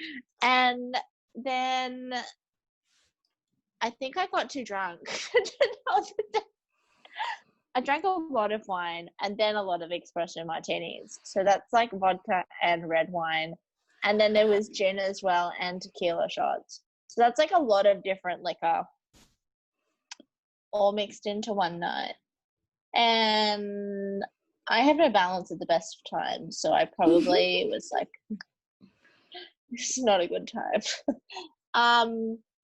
And then I think I got too drunk. I drank a lot of wine and then a lot of espresso martinis. So that's like vodka and red wine. And then there was gin as well and tequila shots. So that's like a lot of different liquor all mixed into one night. And I have no balance at the best of times. So I probably was like, this is not a good time.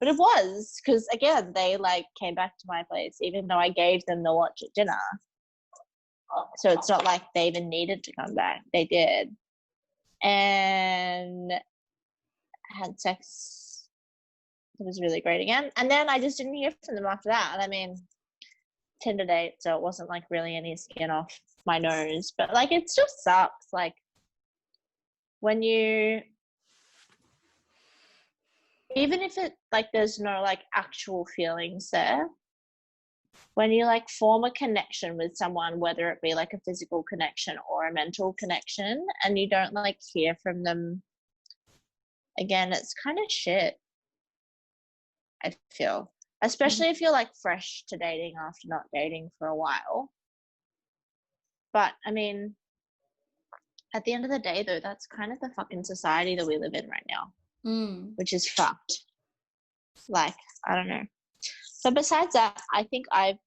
But it was, because again, they like came back to my place, even though I gave them the watch at dinner. So it's not like they even needed to come back. They did. And had sex. It was really great again. And then I just didn't hear from them after that. And I mean, Tinder date, so it wasn't like really any skin off my nose. But like, it still sucks. Like, when you... even if it like there's no like actual feelings there, when you like form a connection with someone, whether it be like a physical connection or a mental connection, and you don't like hear from them again, it's kind of shit, I feel, especially if you're like fresh to dating after not dating for a while. But I mean, at the end of the day though, that's kind of the fucking society that we live in right now. Which is fucked. Like, I don't know. So besides that, I think I've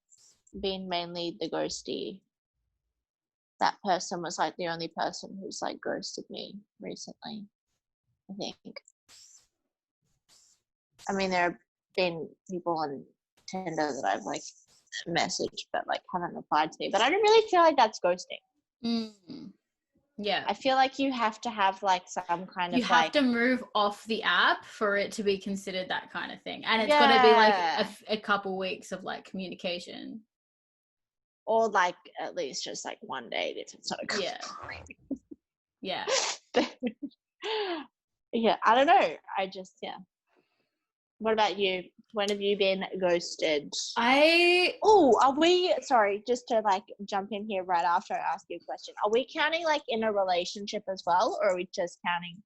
been mainly the ghosty. That person was like the only person who's like ghosted me recently, I think. I mean, there have been people on Tinder that I've like messaged but like haven't replied to me. But I don't really feel like that's ghosting. Yeah. I feel like you have to have like some kind of you have to move off the app for it to be considered that kind of thing. And it's got to be like a couple weeks of like communication. Or like at least just like one date if it's not a couple. Yeah. Yeah, I don't know. What about you? When have you been ghosted? Sorry, just to like jump in here right after I ask you a question. Are we counting like in a relationship as well, or are we just counting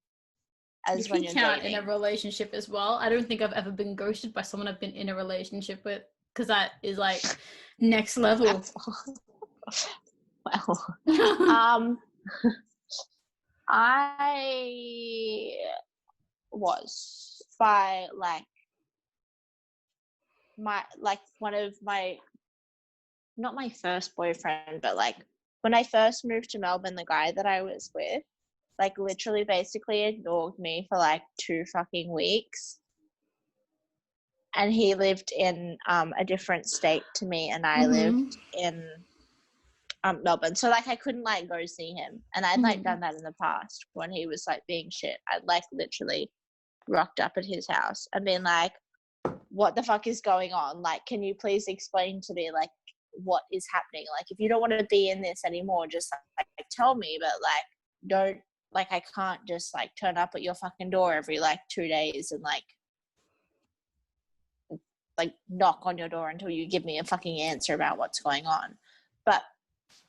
as when you're count dating? In a relationship as well. I don't think I've ever been ghosted by someone I've been in a relationship with, because that is like next level. Well, I was by like one of my, not my first boyfriend, but like when I first moved to Melbourne, the guy that I was with like literally basically ignored me for like 2 fucking weeks. And he lived in a different state to me, and I lived in Melbourne. So like I couldn't like go see him. And I'd like done that in the past when he was like being shit. I'd like literally rocked up at his house and been like, what the fuck is going on? Like, can you please explain to me like what is happening? Like, if you don't want to be in this anymore, just like tell me, but like don't, like I can't just like turn up at your fucking door every like 2 days and like knock on your door until you give me a fucking answer about what's going on. But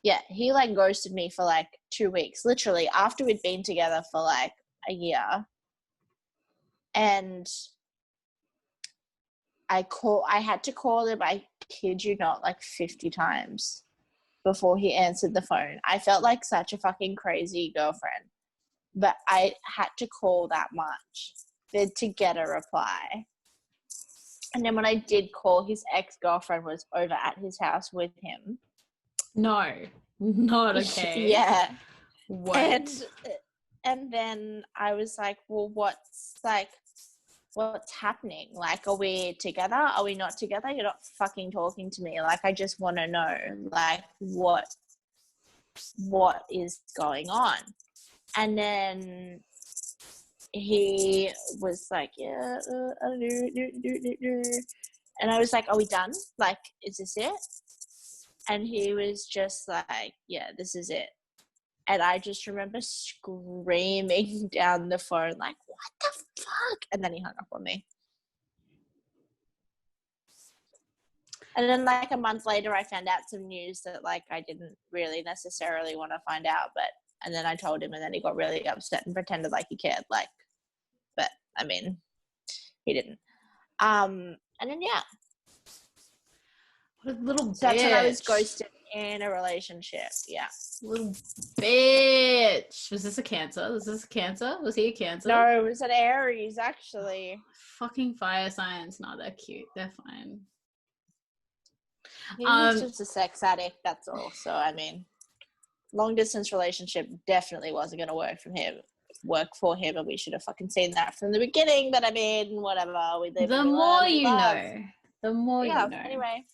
yeah, he like ghosted me for like 2 weeks, literally after we'd been together for like a year. And I had to call him, I kid you not, like 50 times before he answered the phone. I felt like such a fucking crazy girlfriend, but I had to call that much to get a reply. And then when I did call, his ex-girlfriend was over at his house with him. No, not okay. Yeah. What? And then I was like, well, what's happening? Like, are we together? Are we not together? You're not fucking talking to me. Like, I just want to know, like, what is going on? And then he was like, yeah, I don't know. And I was like, are we done? Like, is this it? And he was just like, yeah, this is it. And I just remember screaming down the phone, like, what the fuck? And then he hung up on me. And then, like, a month later, I found out some news that, like, I didn't really necessarily want to find out. And then I told him, and then he got really upset and pretended like he cared. Like, but, I mean, he didn't. And then What a little bitch. so that's when I was ghosted in a relationship. Yeah. Little bitch. Was this a Cancer? Was he a Cancer? No, it was an Aries, actually. Fucking fire signs. No, they're cute. They're fine. He was just a sex addict, that's all. So, I mean, long distance relationship definitely wasn't going to work for him, and we should have fucking seen that from the beginning. But I mean, whatever. The more you know. The more you know. Anyway,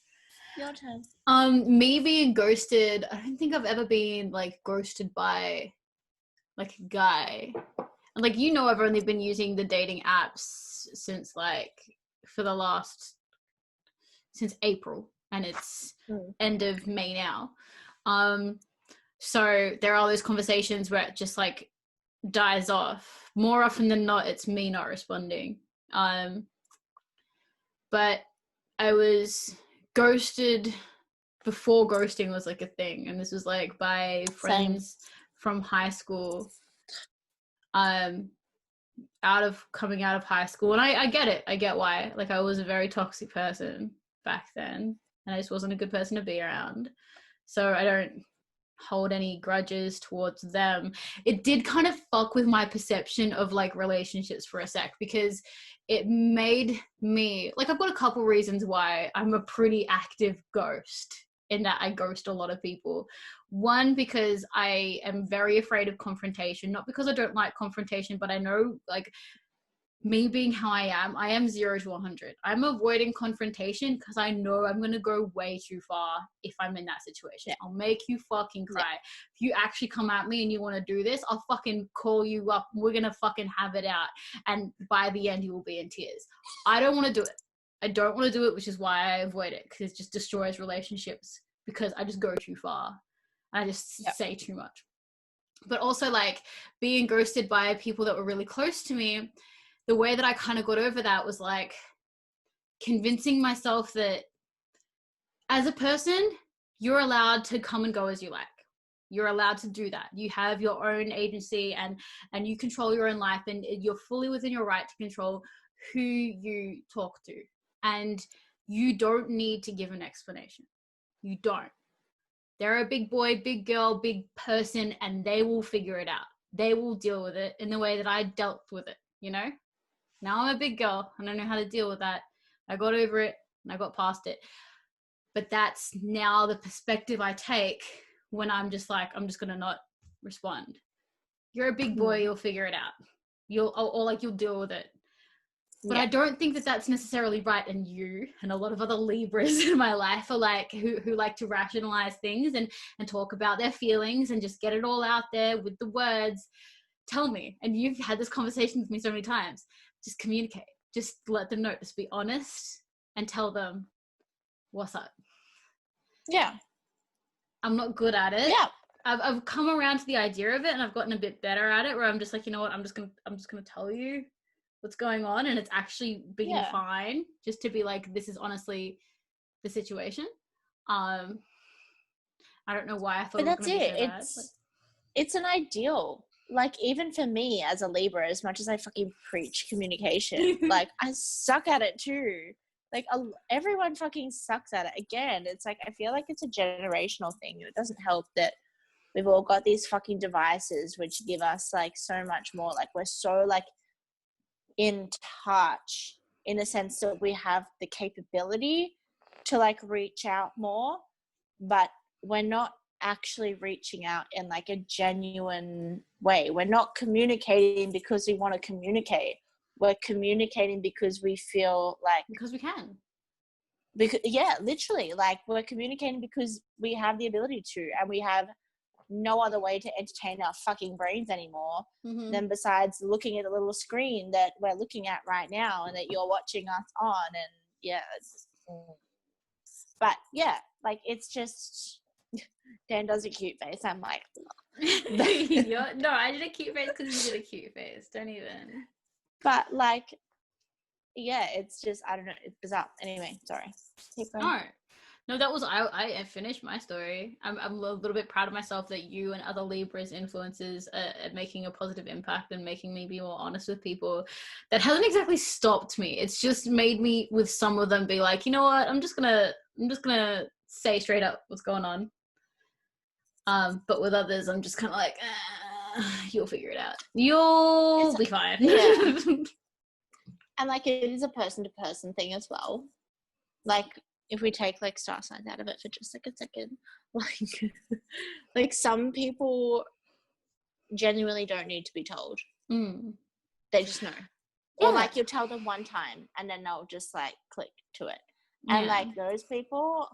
your turn. Me being ghosted, I don't think I've ever been like ghosted by like a guy. And like, you know, I've only been using the dating apps since April, and it's end of May now. So there are those conversations where it just like dies off. More often than not, it's me not responding. But I was ghosted before ghosting was like a thing, and this was like by friends from high school. Coming out of high school, and I get it. I get why. Like, I was a very toxic person back then, and I just wasn't a good person to be around. So I don't hold any grudges towards them. It did kind of fuck with my perception of like relationships for a sec, because it made me like, I've got a couple reasons why I'm a pretty active ghost, in that I ghost a lot of people. One, because I am very afraid of confrontation, not because I don't like confrontation, but I know, like, me being how I am 0 to 100. I'm avoiding confrontation because I know I'm going to go way too far if I'm in that situation. I'll make you fucking cry. If you actually come at me and you want to do this, I'll fucking call you up. We're going to fucking have it out. And by the end, you will be in tears. I don't want to do it. Which is why I avoid it, because it just destroys relationships, because I just go too far. I just say too much. But also, like, being ghosted by people that were really close to me, the way that I kind of got over that was like convincing myself that as a person, you're allowed to come and go as you like. You're allowed to do that. You have your own agency, and you control your own life, and you're fully within your right to control who you talk to. And you don't need to give an explanation. You don't. They're a big boy, big girl, big person, and they will figure it out. They will deal with it in the way that I dealt with it, you know? Now I'm a big girl and I know how to deal with that. I got over it and I got past it. But that's now the perspective I take when I'm just like, I'm just going to not respond. You're a big boy, you'll figure it out. You'll deal with it. But I don't think that that's necessarily right. And you and a lot of other Libras in my life are like, who like to rationalize things and talk about their feelings and just get it all out there with the words. Tell me. And you've had this conversation with me so many times. Just communicate. Just let them know. Just be honest and tell them what's up. Yeah. I'm not good at it. Yeah. I've come around to the idea of it, and I've gotten a bit better at it, where I'm just like, you know what, I'm just gonna tell you what's going on, and it's actually being fine just to be like, this is honestly the situation. I don't know why I thought, but that's it. It's an ideal. Like, even for me as a Libra, as much as I fucking preach communication, like, I suck at it too. Like, everyone fucking sucks at it. Again, it's like, I feel like it's a generational thing. It doesn't help that we've all got these fucking devices which give us, like, so much more. Like, we're so, like, in touch in the sense that we have the capability to, like, reach out more, but we're not actually reaching out in like a genuine way. We're not communicating because we want to communicate. We're communicating because we feel like, because we can. Because literally, like, we're communicating because we have the ability to, and we have no other way to entertain our fucking brains anymore than besides looking at a little screen that we're looking at right now and that you're watching us on. And but like, it's just, Dan does a cute face. I'm like, no, I did a cute face because you did a cute face. Don't even. But like, it's just, I don't know. It's bizarre. Anyway, sorry. Keep going. No, that was I finished my story. I'm a little bit proud of myself that you and other Libras influences are making a positive impact and making me be more honest with people. That hasn't exactly stopped me. It's just made me, with some of them, be like, you know what? I'm just gonna say straight up what's going on. But with others, I'm just kind of like, you'll figure it out. You'll be fine. Yeah. And like, it is a person-to-person thing as well. Like, if we take like star signs out of it for just like a second, like some people genuinely don't need to be told. They just know. Or like you'll tell them one time and then they'll just like click to it. And like those people,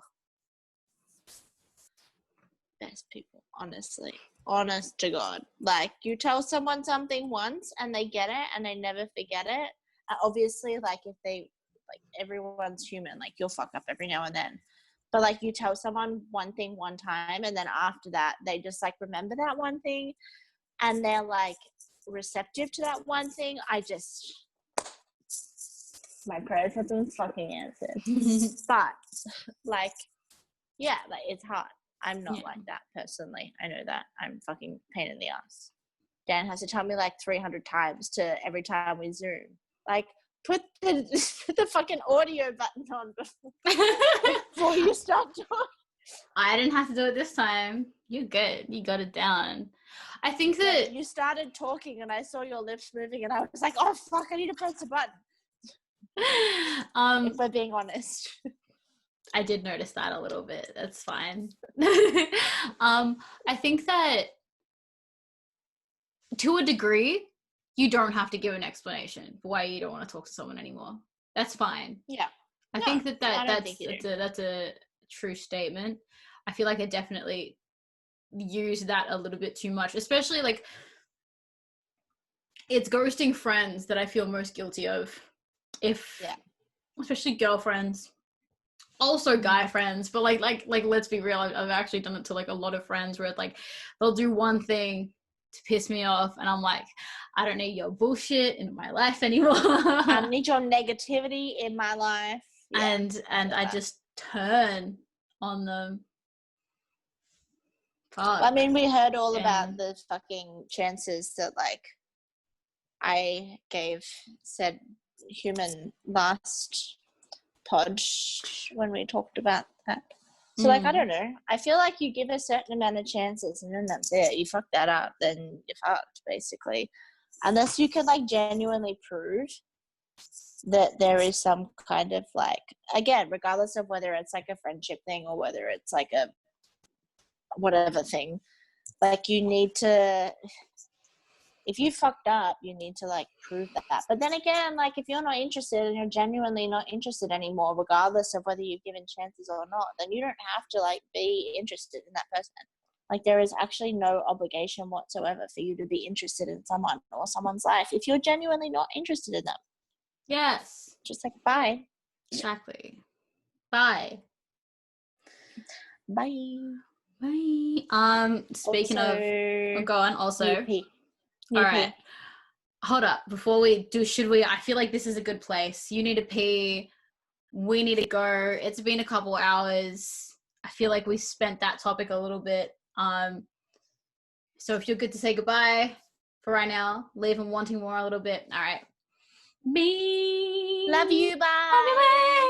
best people, honestly, honest to God. Like, you tell someone something once and they get it and they never forget it. Obviously, like, if they, like, everyone's human, like, you'll fuck up every now and then. But like, you tell someone one thing one time and then after that they just like remember that one thing and they're like receptive to that one thing. My prayers have been fucking answered. But like, yeah, like, it's hard. I'm not like that personally. I know that. I'm fucking pain in the ass. Dan has to tell me like 300 times to every time we Zoom. Like, put the fucking audio button on before you start talking. I didn't have to do it this time. You're good. You got it down. I think that you started talking and I saw your lips moving and I was like, oh fuck, I need to press the button. If we're being honest. I did notice that a little bit. That's fine. I think that to a degree, you don't have to give an explanation for why you don't want to talk to someone anymore. That's fine. Yeah. I think that's a true statement. I feel like I definitely use that a little bit too much, especially like it's ghosting friends that I feel most guilty of. Especially girlfriends, also guy friends, but like let's be real, I've actually done it to like a lot of friends where it's like they'll do one thing to piss me off and I'm like, I don't need your bullshit in my life anymore. I don't need your negativity in my life. And I just turn on them. Fuck. I mean, we heard all about the fucking chances that like I said human last pod when we talked about that. So like, I don't know. I feel like you give a certain amount of chances and then that's it. You fuck that up, then you're fucked, basically. Unless you can like genuinely prove that there is some kind of like, again, regardless of whether it's like a friendship thing or whether it's like a whatever thing, like you need to, if you fucked up, you need to like prove that. But then again, like if you're not interested and you're genuinely not interested anymore, regardless of whether you've given chances or not, then you don't have to like be interested in that person. Like there is actually no obligation whatsoever for you to be interested in someone or someone's life if you're genuinely not interested in them. Yes. Just like, bye. Exactly. Bye. Bye. Bye. Speaking of, go on. Also, all right. Hold up. Before we do, I feel like this is a good place. You need to pee. We need to go. It's been a couple hours. I feel like we spent that topic a little bit. So if you're good to say goodbye for right now, leave them wanting more a little bit. All right. Bye. Love you. Bye. Love you, bye.